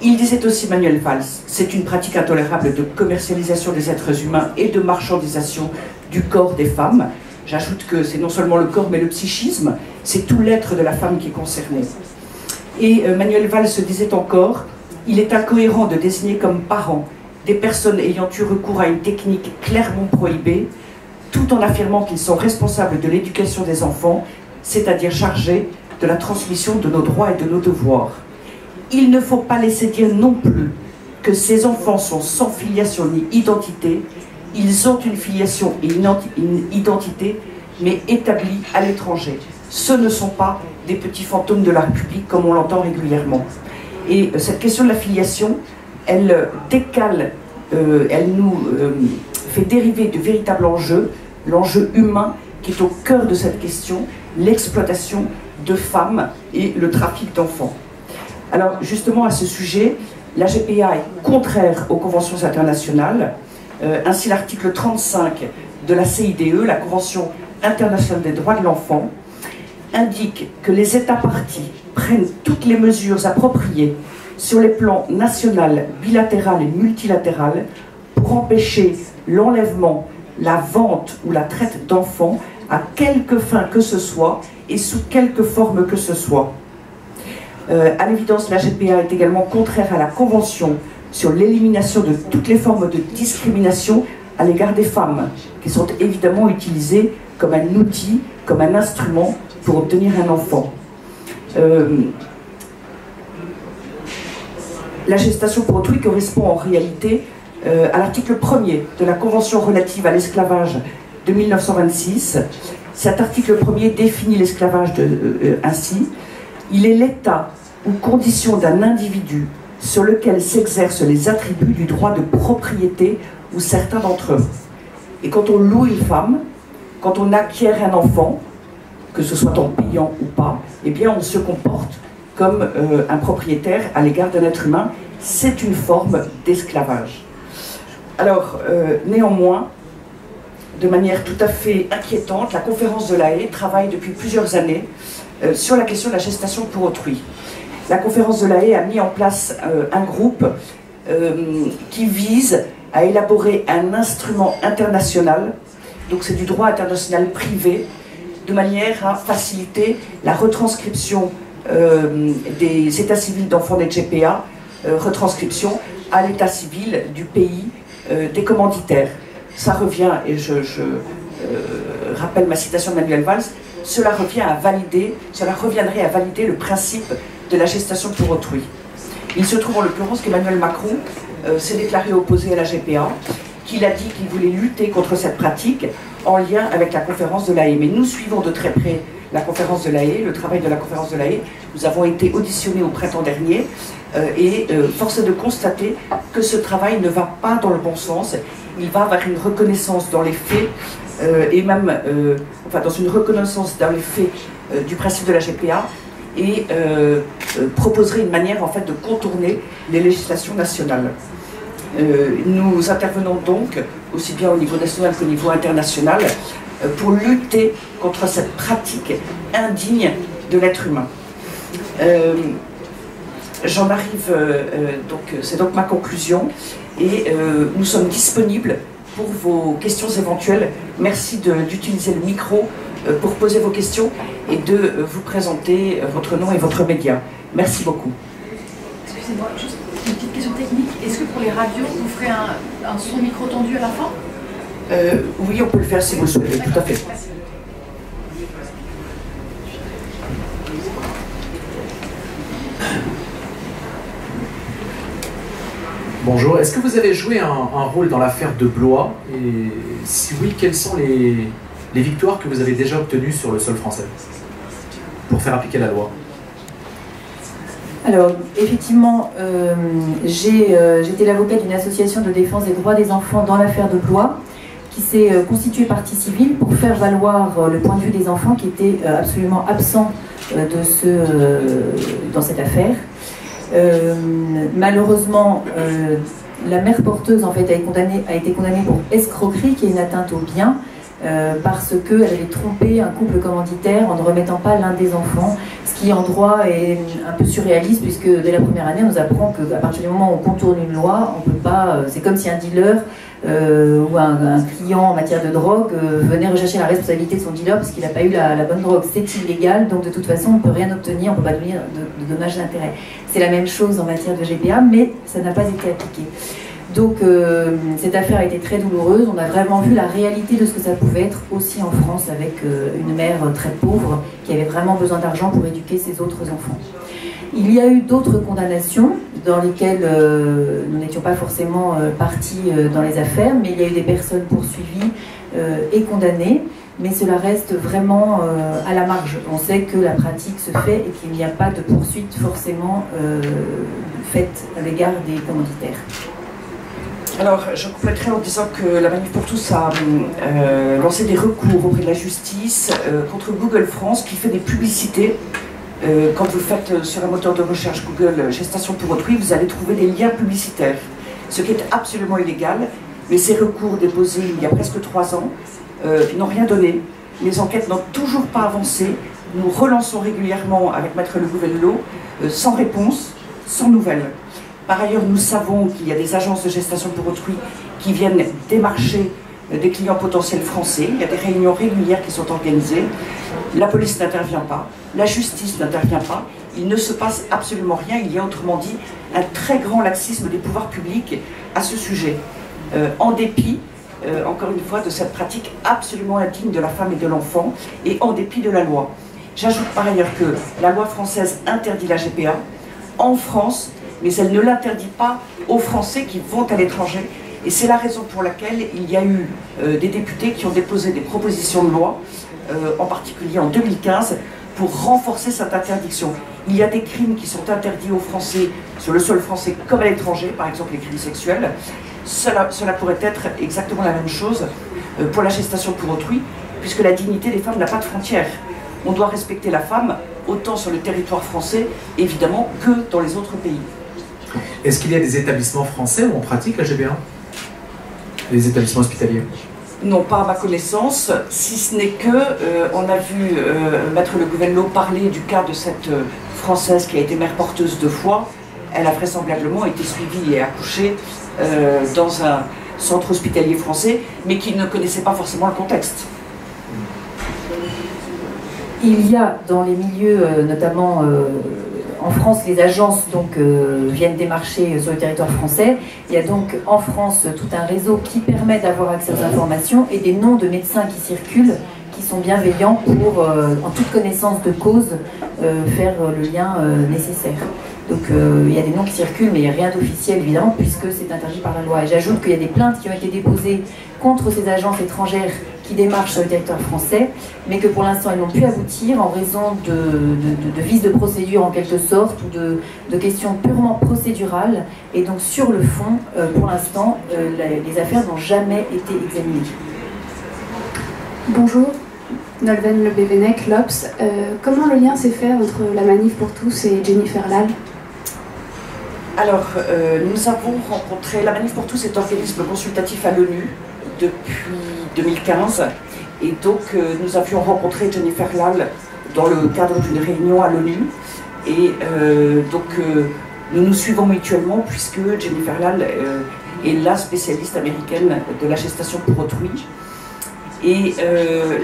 Il disait aussi, Manuel Valls, c'est une pratique intolérable de commercialisation des êtres humains et de marchandisation du corps des femmes. J'ajoute que c'est non seulement le corps mais le psychisme, c'est tout l'être de la femme qui est concerné. Et Manuel Valls se disait encore, il est incohérent de désigner comme parents des personnes ayant eu recours à une technique clairement prohibée, tout en affirmant qu'ils sont responsables de l'éducation des enfants, c'est-à-dire chargés de la transmission de nos droits et de nos devoirs. Il ne faut pas laisser dire non plus que ces enfants sont sans filiation ni identité. Ils ont une filiation et une identité, mais établie à l'étranger. Ce ne sont pas des petits fantômes de la République comme on l'entend régulièrement. Et cette question de la filiation, elle décale, elle nous fait dériver du véritable enjeu, l'enjeu humain qui est au cœur de cette question, l'exploitation de femmes et le trafic d'enfants. Alors justement à ce sujet, la GPA est contraire aux conventions internationales. Ainsi l'article 35 de la CIDE, la Convention internationale des droits de l'enfant, indique que les États parties prennent toutes les mesures appropriées sur les plans national, bilatéral et multilatéral pour empêcher l'enlèvement, la vente ou la traite d'enfants à quelque fin que ce soit et sous quelque forme que ce soit. À l'évidence, la GPA est également contraire à la Convention sur l'élimination de toutes les formes de discrimination à l'égard des femmes, qui sont évidemment utilisées comme un outil, comme un instrument pour obtenir un enfant. La gestation pour autrui correspond en réalité à l'article 1er de la Convention relative à l'esclavage de 1926. Cet article 1er définit l'esclavage ainsi. Il est l'état ou condition d'un individu sur lequel s'exercent les attributs du droit de propriété ou certains d'entre eux. Et quand on loue une femme, quand on acquiert un enfant, que ce soit en payant ou pas, eh bien on se comporte comme un propriétaire à l'égard d'un être humain. C'est une forme d'esclavage. Alors, néanmoins, de manière tout à fait inquiétante, la conférence de La Haye travaille depuis plusieurs années sur la question de la gestation pour autrui. La conférence de La Haye a mis en place un groupe qui vise à élaborer un instrument international, donc c'est du droit international privé, de manière à faciliter la retranscription des états civils d'enfants des GPA, retranscription à l'état civil du pays des commanditaires. Ça revient, et je rappelle ma citation de Manuel Valls, cela reviendrait à valider le principe de la gestation pour autrui. Il se trouve en l'occurrence qu'Emmanuel Macron s'est déclaré opposé à la GPA, qu'il a dit qu'il voulait lutter contre cette pratique en lien avec la conférence de La Haye. Mais nous suivons de très près la conférence de La Haye, le travail de la conférence de La Haye. Nous avons été auditionnés au printemps dernier et force est de constater que ce travail ne va pas dans le bon sens. Il va vers une reconnaissance dans les faits et même dans une reconnaissance dans les faits du principe de la GPA et proposerait une manière en fait de contourner les législations nationales. Nous intervenons donc aussi bien au niveau national qu'au niveau international pour lutter contre cette pratique indigne de l'être humain. J'en arrive donc, c'est donc ma conclusion et nous sommes disponibles pour vos questions éventuelles. Merci d'utiliser le micro pour poser vos questions et de vous présenter votre nom et votre média. Merci beaucoup. Excusez-moi, juste une petite question technique. Est-ce que pour les radios, vous ferez un son micro tendu à la fin? Oui, on peut le faire si vous le souhaitez, tout à fait. Merci. Bonjour, est-ce que vous avez joué un rôle dans l'affaire de Blois? Et si oui, quelles sont les victoires que vous avez déjà obtenues sur le sol français pour faire appliquer la loi? Alors, effectivement, j'étais l'avocate d'une association de défense des droits des enfants dans l'affaire de Blois, qui s'est constituée partie civile pour faire valoir le point de vue des enfants qui était absolument absent dans cette affaire. Malheureusement, la mère porteuse en fait, a été condamnée pour escroquerie, qui est une atteinte aux biens, parce qu'elle avait trompé un couple commanditaire en ne remettant pas l'un des enfants, ce qui en droit est un peu surréaliste, puisque dès la première année on nous apprend qu'à partir du moment où on contourne une loi, on peut pas, c'est comme si un dealer ou un client en matière de drogue venait rechercher la responsabilité de son dealer parce qu'il n'a pas eu la bonne drogue. C'est illégal, donc de toute façon on ne peut rien obtenir, on ne peut pas devenir de dommages d'intérêt. C'est la même chose en matière de GPA, mais ça n'a pas été appliqué. Donc cette affaire a été très douloureuse, on a vraiment vu la réalité de ce que ça pouvait être aussi en France avec une mère très pauvre qui avait vraiment besoin d'argent pour éduquer ses autres enfants. Il y a eu d'autres condamnations dans lesquelles nous n'étions pas forcément partis dans les affaires, mais il y a eu des personnes poursuivies et condamnées, mais cela reste vraiment à la marge. On sait que la pratique se fait et qu'il n'y a pas de poursuite forcément faite à l'égard des commanditaires. Alors, je compléterai en disant que la Manif pour tous a lancé des recours auprès de la justice contre Google France qui fait des publicités. Quand vous faites sur un moteur de recherche Google gestation pour autrui, vous allez trouver des liens publicitaires, ce qui est absolument illégal. Mais ces recours déposés il y a presque 3 ans n'ont rien donné. Les enquêtes n'ont toujours pas avancé. Nous relançons régulièrement avec Maître Le Gouvello sans réponse, sans nouvelles. Par ailleurs, nous savons qu'il y a des agences de gestation pour autrui qui viennent démarcher des clients potentiels français. Il y a des réunions régulières qui sont organisées. La police n'intervient pas, la justice n'intervient pas. Il ne se passe absolument rien. Il y a autrement dit un très grand laxisme des pouvoirs publics à ce sujet. En dépit, encore une fois, de cette pratique absolument indigne de la femme et de l'enfant et en dépit de la loi. J'ajoute par ailleurs que la loi française interdit la GPA en France, mais elle ne l'interdit pas aux Français qui vont à l'étranger. Et c'est la raison pour laquelle il y a eu des députés qui ont déposé des propositions de loi, en particulier en 2015, pour renforcer cette interdiction. Il y a des crimes qui sont interdits aux Français sur le sol français comme à l'étranger, par exemple les crimes sexuels. Cela pourrait être exactement la même chose pour la gestation pour autrui, puisque la dignité des femmes n'a pas de frontières. On doit respecter la femme autant sur le territoire français, évidemment, que dans les autres pays. Est-ce qu'il y a des établissements français où on pratique la GPA? Les établissements hospitaliers? Non, pas à ma connaissance, si ce n'est que on a vu Maître Le Gouvello parler du cas de cette Française qui a été mère porteuse 2 fois. Elle a vraisemblablement été suivie et accouchée dans un centre hospitalier français, mais qui ne connaissait pas forcément le contexte. Il y a dans les milieux, notamment en France, les agences donc, viennent démarcher sur le territoire français. Il y a donc en France tout un réseau qui permet d'avoir accès aux informations et des noms de médecins qui circulent, qui sont bienveillants pour, en toute connaissance de cause, faire le lien nécessaire. Donc il y a des noms qui circulent, mais il n'y a rien d'officiel évidemment, puisque c'est interdit par la loi. Et j'ajoute qu'il y a des plaintes qui ont été déposées contre ces agences étrangères qui démarchent sur le territoire français, mais que pour l'instant, ils n'ont pu aboutir en raison de vices de procédure en quelque sorte, ou de questions purement procédurales. Et donc sur le fond, pour l'instant, les affaires n'ont jamais été examinées. Bonjour, Nolwenn Le Bévenec, l'Obs. Comment le lien s'est fait entre la Manif pour tous et Jennifer Lal? Alors, nous avons rencontré, la Manif pour tous est organisme consultatif à l'ONU depuis 2015, et donc nous avions rencontré Jennifer Lal dans le cadre d'une réunion à l'ONU, et donc nous nous suivons mutuellement puisque Jennifer Lal est la spécialiste américaine de la gestation pour autrui. Et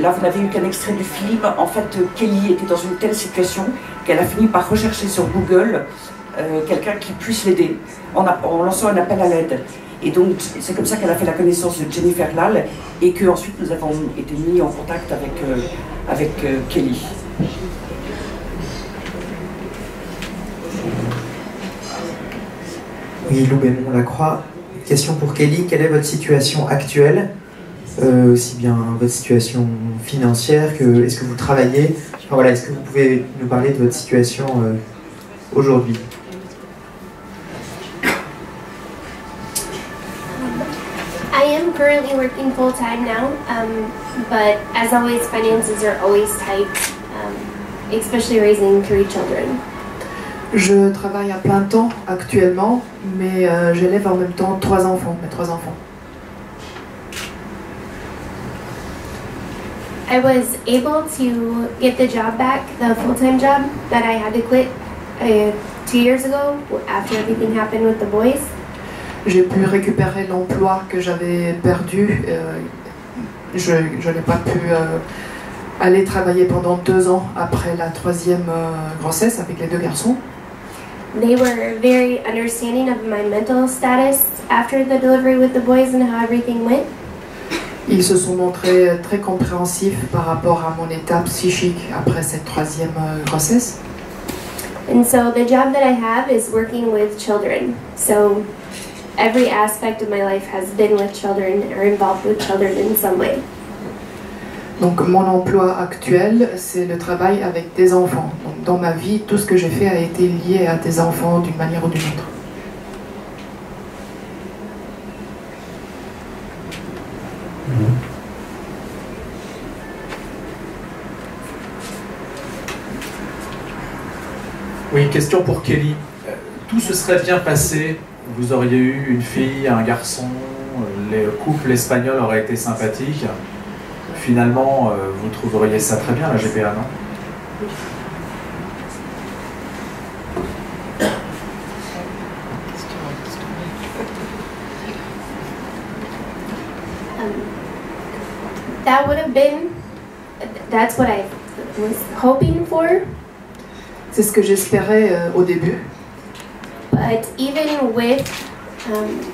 là, vous n'avez eu qu'un extrait du film. En fait, Kelly était dans une telle situation qu'elle a fini par rechercher sur Google quelqu'un qui puisse l'aider en lançant un appel à l'aide. Et donc, c'est comme ça qu'elle a fait la connaissance de Jennifer Lal et qu'ensuite nous avons été mis en contact avec Kelly. Oui, Lou Bémont-Lacroix. Question pour Kelly. Quelle est votre situation actuelle, aussi bien votre situation financière que est-ce que vous travaillez? Enfin, voilà, est-ce que vous pouvez nous parler de votre situation aujourd'hui? I am currently working full-time now, but as always, finances are always tight, especially raising 3 children. Je travaille à plein temps actuellement, mais j'élève en même temps 3 enfants, mes 3 enfants. I was able to get the job back, the full-time job that I had to quit 2 years ago after everything happened with the boys. J'ai pu récupérer l'emploi que j'avais perdu. Je n'ai pas pu aller travailler pendant 2 ans après la 3e grossesse avec les 2 garçons. They were very understanding of my mental status after the delivery with the boys and how everything went. Ils se sont montrés très compréhensifs par rapport à mon état psychique après cette 3e grossesse. And so the job that I have is working with children. So every aspect of my life has been with children or involved with children in some way. Donc mon emploi actuel, c'est le travail avec des enfants. Donc dans ma vie, tout ce que j'ai fait a été lié à des enfants d'une manière ou d'une autre. Oui, question pour Kelly. Tout se serait bien passé, vous auriez eu une fille, un garçon, le couple espagnol aurait été sympathique. Finalement, vous trouveriez ça très bien, la GPA, non? That would have been, that's what I was hoping for. C'est ce que j'espérais au début. But even with,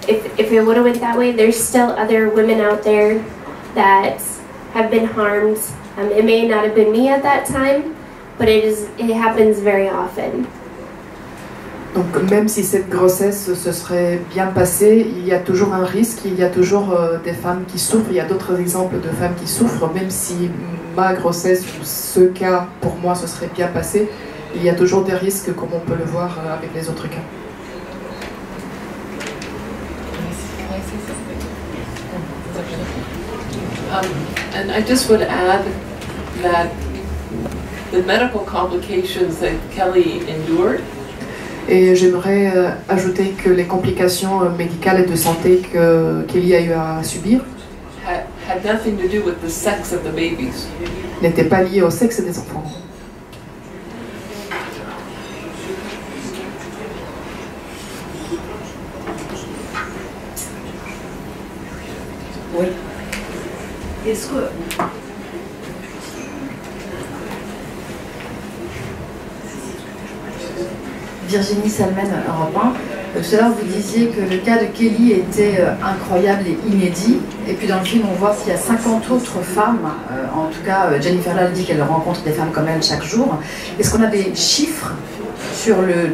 if it would have went that way, there's still other women out there that have been harmed. It may not have been me at that time, but it happens very often. Donc même si cette grossesse se serait bien passée, il y a toujours un risque, il y a toujours des femmes qui souffrent, il y a d'autres exemples de femmes qui souffrent, même si ma grossesse ou ce cas pour moi se serait bien passé, il y a toujours des risques comme on peut le voir avec les autres cas. And I just would add that the medical complications that Kelly endured. Et j'aimerais ajouter que les complications médicales et de santé que Kelly a eu à subir had nothing to do with the sex of the babies. N'étaient pas liées au sexe des enfants. Oui. Est-ce que... Virginie Salmen, Europe 1. Tout à l'heure, vous disiez que le cas de Kelly était incroyable et inédit. Et puis dans le film, on voit qu'il y a 50 autres femmes. En tout cas, Jennifer Lal dit qu'elle rencontre des femmes comme elle chaque jour. Est-ce qu'on a des chiffres sur le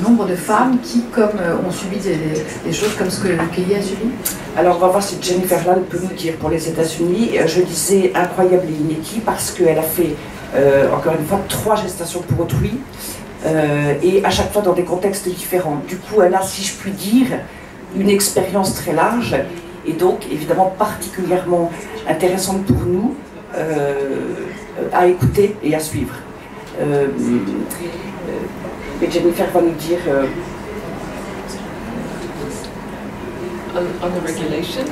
nombre de femmes qui, comme ont subi des choses comme ce que Kelly a subi? Alors on va voir si Jennifer Lal peut nous dire pour les États-Unis. Je disais incroyable et inédit parce qu'elle a fait, encore une fois, 3 gestations pour autrui. Et à chaque fois dans des contextes différents. Du coup, elle a, si je puis dire, une expérience très large et donc évidemment particulièrement intéressante pour nous à écouter et à suivre. Mais Jennifer va nous dire... On the regulation?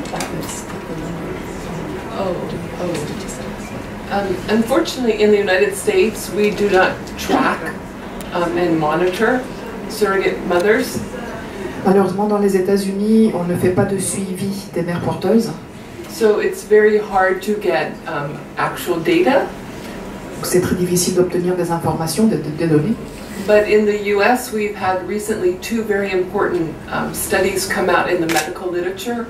Unfortunately, in the United States, we do not track and monitor surrogate mothers. Malheureusement, dans les États-Unis, on ne fait pas de suivi des mères porteuses. So it's very hard to get actual data. C'est très difficile d'obtenir des informations, des données. But in the US, we've had recently 2 very important studies come out in the medical literature.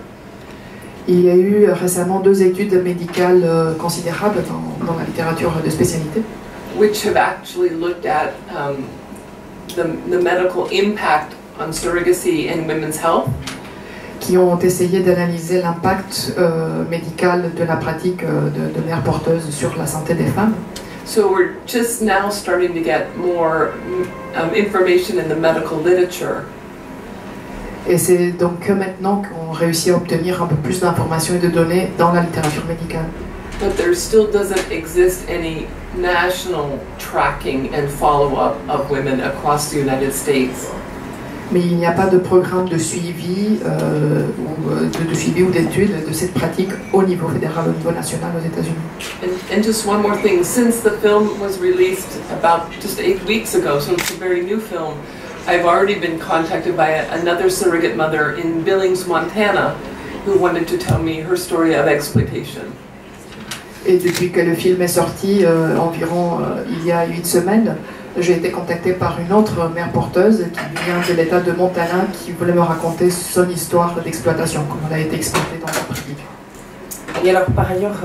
Il y a eu récemment 2 études médicales considérables dans la littérature de spécialité. Which have actually looked at the medical impact on surrogacy and women's health. Qui ont essayé d'analyser l'impact médical de la pratique de mère porteuse sur la santé des femmes. So we're just now starting to get more information in the medical literature. Et c'est donc que maintenant qu'on réussit à obtenir un peu plus d'informations et de données dans la littérature médicale. But there still doesn't exist any national tracking and follow-up of women across the United States. Mais il n'y a pas de programme de suivi ou d'études de cette pratique au niveau fédéral, au niveau national aux États-Unis. And just one more thing, since the film was released about just 8 weeks ago, so it's a very new film, I've already been contacted by another surrogate mother in Billings, Montana, who wanted to tell me her story of exploitation. Et depuis que le film est sorti, environ il y a 8 semaines, j'ai été contactée par une autre mère porteuse qui vient de l'État de Montana qui voulait me raconter son histoire d'exploitation, comment elle a été exploitée dans sa pratique. Et alors par ailleurs,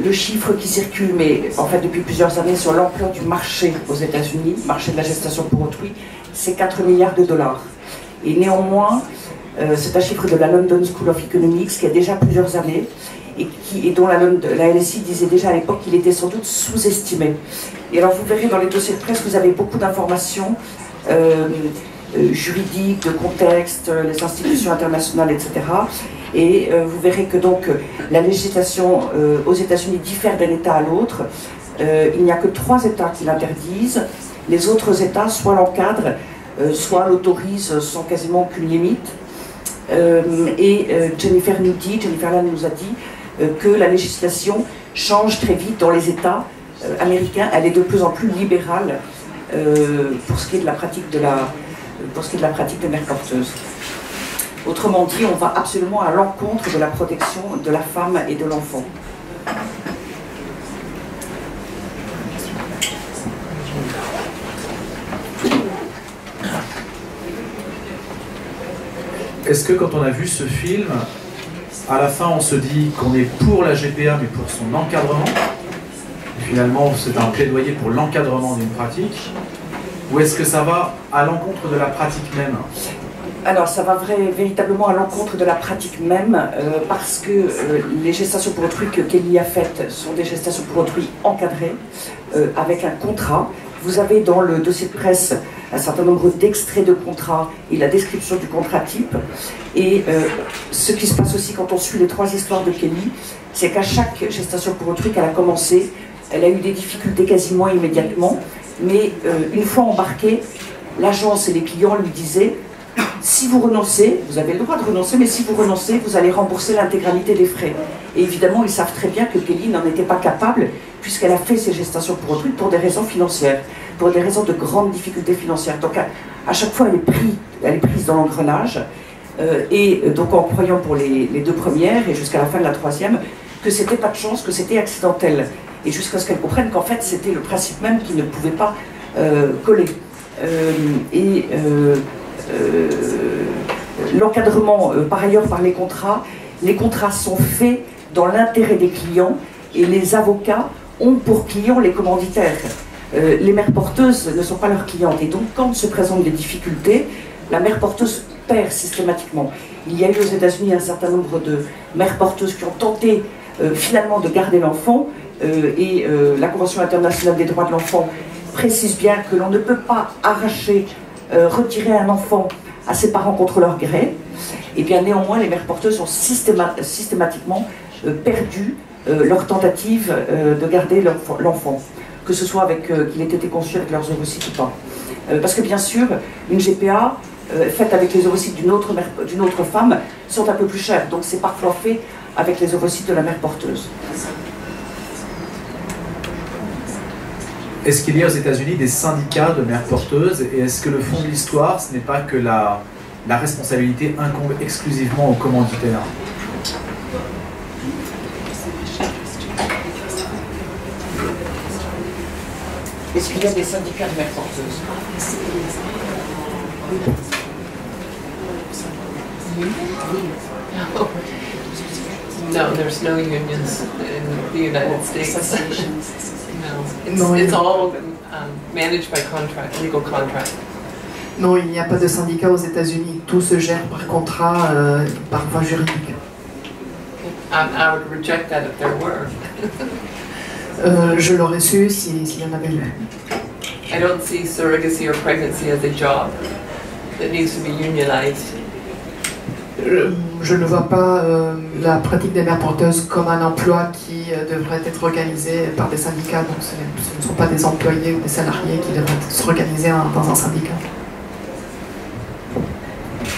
le chiffre qui circule, mais en fait depuis plusieurs années, sur l'ampleur du marché aux États-Unis, marché de la gestation pour autrui, c'est 4 milliards de dollars. Et néanmoins, c'est un chiffre de la London School of Economics qui a déjà plusieurs années et dont la LSI disait déjà à l'époque qu'il était sans doute sous-estimé. Et alors vous verrez dans les dossiers de presse, vous avez beaucoup d'informations juridiques, de contexte, les institutions internationales, etc. Et vous verrez que donc la législation aux États-Unis diffère d'un État à l'autre. Il n'y a que 3 États qui l'interdisent. Les autres États soit l'encadrent, soit l'autorisent sans quasiment aucune limite. Jennifer Lane nous a dit que la législation change très vite dans les États américains. Elle est de plus en plus libérale pour ce qui est de la pratique de mère porteuse. Autrement dit, on va absolument à l'encontre de la protection de la femme et de l'enfant. Est-ce que quand on a vu ce film, à la fin on se dit qu'on est pour la GPA mais pour son encadrement? Finalement c'est un plaidoyer pour l'encadrement d'une pratique? Ou est-ce que ça va à l'encontre de la pratique même? Alors ça va véritablement à l'encontre de la pratique même parce que les gestations pour autrui que Kelly a faites sont des gestations pour autrui encadrées avec un contrat. Vous avez dans le dossier de presse un certain nombre d'extraits de contrats et la description du contrat type. Et ce qui se passe aussi quand on suit les 3 histoires de Kelly, c'est qu'à chaque gestation pour autrui qu'elle a commencé, elle a eu des difficultés quasiment immédiatement. Mais une fois embarquée, l'agence et les clients lui disaient « Si vous renoncez, vous avez le droit de renoncer, mais si vous renoncez, vous allez rembourser l'intégralité des frais. » Et évidemment, ils savent très bien que Kelly n'en était pas capable, puisqu'elle a fait ses gestations pour autrui pour des raisons financières, pour des raisons de grandes difficultés financières. Donc à chaque fois, elle est prise dans l'engrenage, et donc en croyant pour les 2 premières, et jusqu'à la fin de la 3e, que c'était pas de chance, que c'était accidentel. Et jusqu'à ce qu'elle comprenne qu'en fait, c'était le principe même qui ne pouvait pas coller. L'encadrement, par ailleurs, par les contrats sont faits dans l'intérêt des clients et les avocats ont pour clients les commanditaires. Les mères porteuses ne sont pas leurs clientes et donc quand se présentent des difficultés, la mère porteuse perd systématiquement. Il y a eu aux États-Unis un certain nombre de mères porteuses qui ont tenté finalement de garder l'enfant et la Convention internationale des droits de l'enfant précise bien que l'on ne peut pas retirer un enfant à ses parents contre leur gré. Et bien néanmoins, les mères porteuses ont systématiquement perdu leur tentative de garder l'enfant, que ce soit qu'il ait été conçu avec leurs ovocytes ou pas. Parce que bien sûr, une GPA faite avec les ovocytes d'une autre femme sont un peu plus chères, donc c'est parfois fait avec les ovocytes de la mère porteuse. Est-ce qu'il y a aux États-Unis des syndicats de mères porteuses et est-ce que le fond de l'histoire, ce n'est pas que la responsabilité incombe exclusivement aux commanditaires? Est-ce qu'il y a des syndicats de mères porteuses? No, there's no unions in the United States. No, it's all managed by contract, legal contract. Non, il n'y a pas de syndicat aux États-Unis. Tout se gère par contrat, par voie juridique. I would reject that if there were. Je l'aurais su s'il y en avait eu. I don't see surrogacy or pregnancy as a job that needs to be unionized. Je ne vois pas la pratique des mères porteuses comme un emploi qui devrait être organisé par des syndicats. Donc ce ne sont pas des employés ou des salariés qui devraient s'organiser dans un syndicat.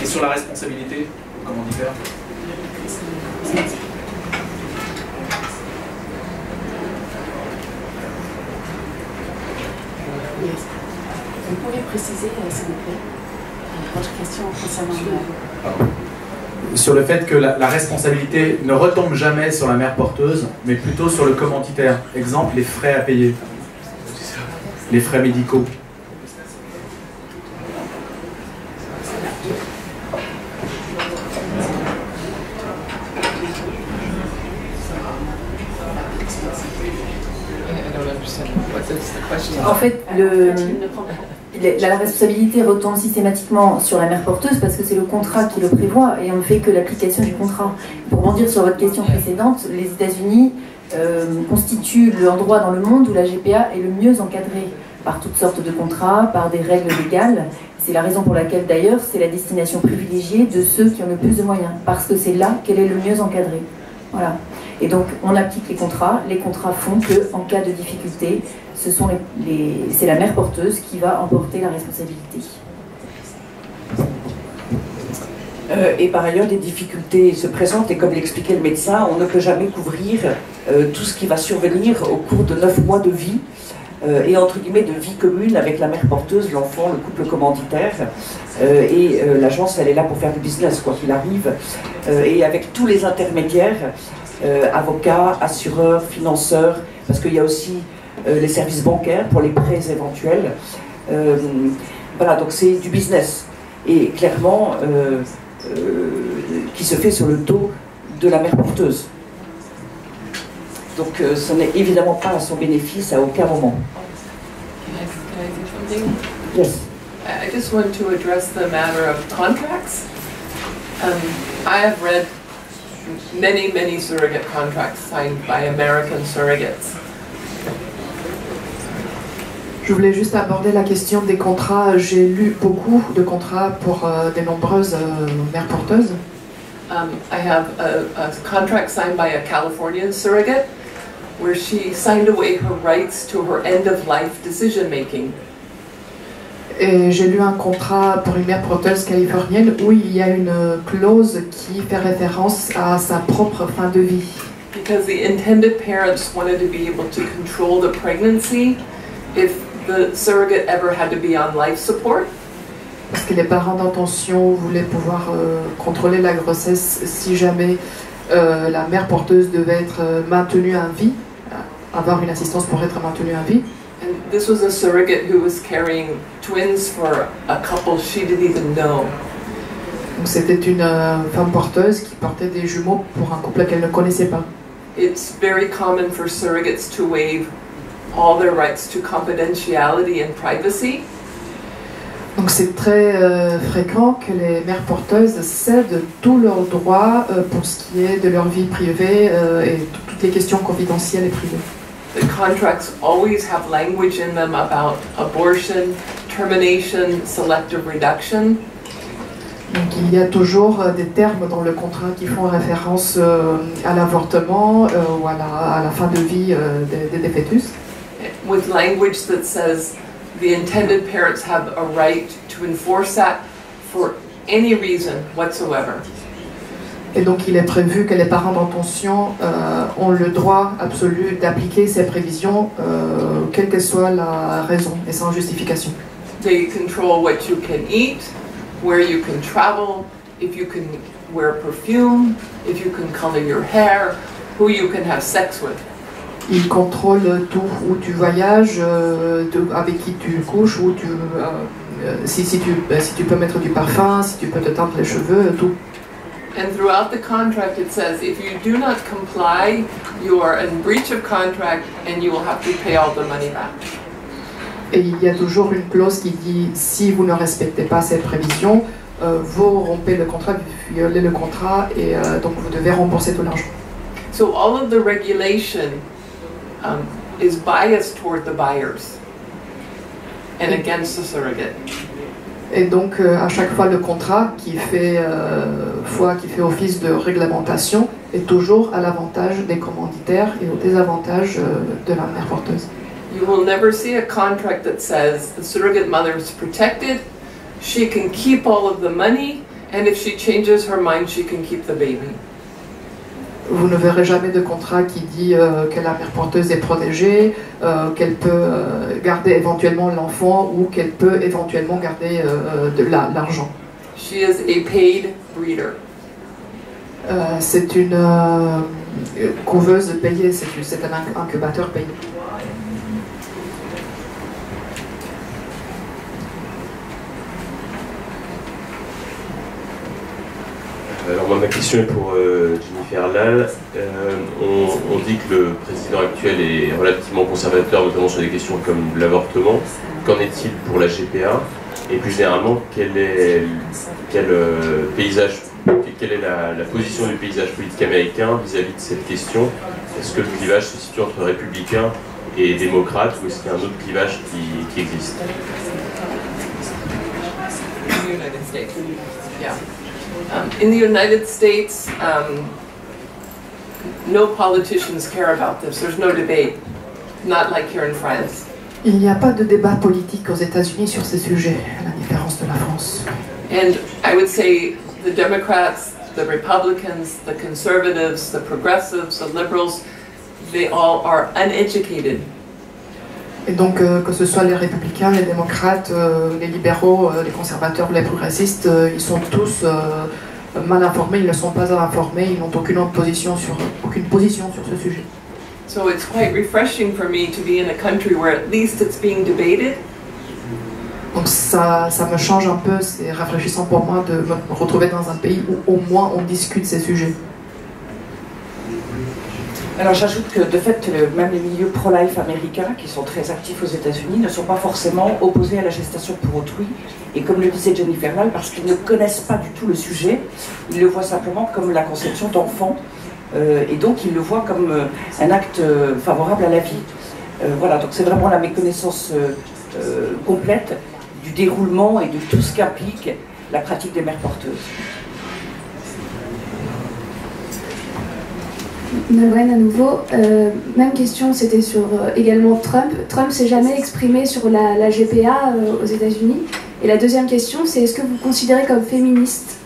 Et sur la responsabilité, comment dire? Vous pouvez préciser, s'il vous plaît, votre question concernant sur le fait que la responsabilité ne retombe jamais sur la mère porteuse, mais plutôt sur le commanditaire. Exemple, les frais à payer, les frais médicaux. En fait, la responsabilité retombe systématiquement sur la mère porteuse parce que c'est le contrat qui le prévoit et on ne fait que l'application du contrat. Pour rebondir sur votre question précédente, les États-Unis constituent l'endroit dans le monde où la GPA est le mieux encadrée par toutes sortes de contrats, par des règles légales. C'est la raison pour laquelle d'ailleurs c'est la destination privilégiée de ceux qui ont le plus de moyens, parce que c'est là qu'elle est le mieux encadrée. Voilà. Et donc on applique les contrats font qu'en cas de difficulté, c'est la mère porteuse qui va emporter la responsabilité. Et par ailleurs, des difficultés se présentent et comme l'expliquait le médecin, on ne peut jamais couvrir tout ce qui va survenir au cours de 9 mois de vie et entre guillemets de vie commune avec la mère porteuse, l'enfant, le couple commanditaire et l'agence elle est là pour faire du business quoi qu'il arrive et avec tous les intermédiaires, avocats, assureurs, financeurs, parce qu'il y a aussi les services bancaires pour les prêts éventuels. Voilà, donc c'est du business et clairement qui se fait sur le dos de la mère porteuse. Donc ce n'est évidemment pas à son bénéfice à aucun moment. Can I say something? Yes. I just want to address the matter of contracts. I have read many surrogate contracts signed by American surrogates. Je voulais juste aborder la question des contrats. J'ai lu beaucoup de contrats pour de nombreuses mères porteuses. I have a contract signed by a Californian surrogate where she signed away her rights to her end-of-life decision-making. Et j'ai lu un contrat pour une mère porteuse californienne où il y a une clause qui fait référence à sa propre fin de vie. Because the intended parents wanted to be able to control the pregnancy if the surrogate ever had to be on life support. Parce que les parents d'intention voulaient pouvoir contrôler la grossesse si jamais la mère porteuse devait être maintenue en vie, avoir une assistance pour être maintenue en vie. And this was a surrogate who was carrying twins for a couple she didn't even know. Donc c'était une femme porteuse qui portait des jumeaux pour un couple qu'elle ne connaissait pas. It's very common for surrogates to waive all their rights to confidentiality and privacy. Donc c'est très fréquent que les mères porteuses cèdent tous leurs droits pour ce qui est de leur vie privée et toutes les questions confidentielles et privées. The contracts always have language in them about abortion, termination, selective reduction. Donc il y a toujours des termes dans le contrat qui font référence à l'avortement ou à la fin de vie des fœtus. With language that says the intended parents have a right to enforce that for any reason whatsoever. Et donc il est prévu que les parents d'intention ont le droit absolu d'appliquer ces prévisions, quelle que soit la raison et sans justification. They control what you can eat, where you can travel, if you can wear perfume, if you can color your hair, who you can have sex with. Ils contrôlent tout, où tu voyages, avec qui tu couches, où si tu peux mettre du parfum, si tu peux te teindre les cheveux, tout. And throughout the contract it says if you do not comply, you are in breach of contract and you will have to pay all the money back. Et il y a toujours une clause qui dit si vous ne respectez pas cette prévision, vous rompez le contrat, vous violez le contrat et donc vous devez rembourser tout l'argent. So all of the regulation is biased toward the buyers and against the surrogate. Et donc à chaque fois le contrat qui fait office de réglementation est toujours à l'avantage des commanditaires et au désavantage de la mère porteuse. You will never see a contract that says the surrogate mother is protected, she can keep all of the money, and if she changes her mind, she can keep the baby. Vous ne verrez jamais de contrat qui dit que la mère porteuse est protégée, qu'elle peut garder éventuellement l'enfant ou qu'elle peut éventuellement garder l'argent. She is a paid breeder. C'est une couveuse payée, c'est un incubateur payé. Alors moi, ma question est pour Jennifer Lal. On dit que le président actuel est relativement conservateur, notamment sur des questions comme l'avortement. Qu'en est-il pour la GPA? Et plus généralement, quelle est la position du paysage politique américain vis-à-vis de cette question? Est-ce que le clivage se situe entre républicains et démocrates, ou est-ce qu'il y a un autre clivage qui existe? In the United States, no politicians care about this. There's no debate, not like here in France. Il n'y a pas de débat politique aux États-Unis sur ces sujets, à la différence de la France. And I would say the Democrats, the Republicans, the conservatives, the progressives, the liberals, they all are uneducated. Et donc, que ce soit les républicains, les démocrates, les libéraux, les conservateurs, les progressistes, ils sont tous mal informés, ils ne sont pas informés, ils n'ont aucune position sur ce sujet. So it's quite refreshing for me to be in a country where at least it's being debated. Donc ça me change un peu, c'est rafraîchissant pour moi de me retrouver dans un pays où au moins on discute ces sujets. Alors j'ajoute que de fait, même les milieux pro-life américains, qui sont très actifs aux États-Unis, ne sont pas forcément opposés à la gestation pour autrui. Et comme le disait Jennifer Lal, parce qu'ils ne connaissent pas du tout le sujet, ils le voient simplement comme la conception d'enfants. Et donc ils le voient comme un acte favorable à la vie. Voilà, donc c'est vraiment la méconnaissance complète du déroulement et de tout ce qu'implique la pratique des mères porteuses. Nolwenn à nouveau, même question, c'était sur également Trump. Trump s'est jamais exprimé sur la GPA aux États-Unis. Et la deuxième question, c'est est-ce que vous considérez comme féministe?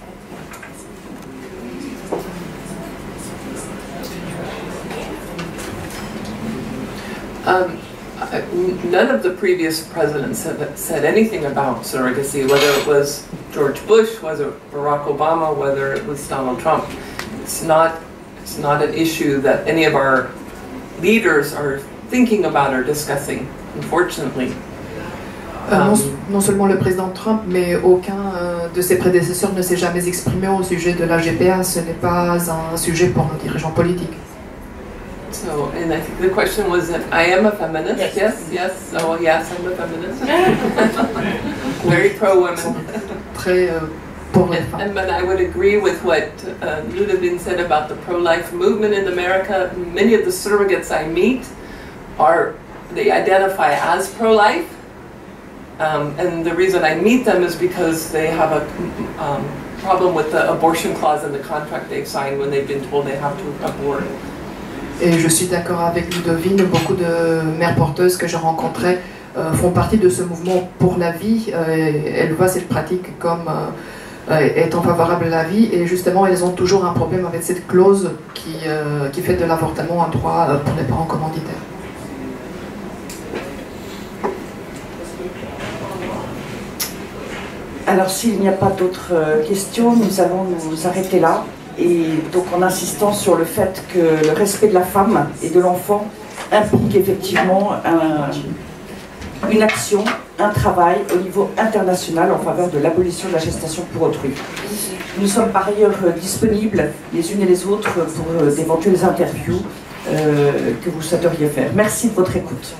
None of the previous presidents have said anything about surrogacy, whether it was George Bush, whether it was Barack Obama, whether it was Donald Trump. It's not an issue that any of our leaders are thinking about or discussing, unfortunately. Non seulement le président Trump, mais aucun de ses prédécesseurs ne s'est jamais exprimé au sujet de la GPA. Ce n'est pas un sujet pour nos dirigeants politiques. So, and I think the question was that I am a feminist. Yes. Oh, yes, I'm a feminist. Very pro-women. Très pour les femmes. And but I would agree with what Ludovine said about the pro-life movement in America. Many of the surrogates I meet they identify as pro-life. And the reason I meet them is because they have a problem with the abortion clause in the contract they've signed when they've been told they have to abort. Et je suis d'accord avec Ludovine, beaucoup de mères porteuses que j'ai rencontrées font partie de ce mouvement pour la vie. Elles voient cette pratique comme étant favorable à la vie et justement elles ont toujours un problème avec cette clause qui fait de l'avortement un droit pour les parents commanditaires. Alors s'il n'y a pas d'autres questions, nous allons nous arrêter là. Et donc en insistant sur le fait que le respect de la femme et de l'enfant implique effectivement une action, un travail au niveau international en faveur de l'abolition de la gestation pour autrui. Nous sommes par ailleurs disponibles les unes et les autres pour d'éventuelles interviews que vous souhaiteriez faire. Merci de votre écoute.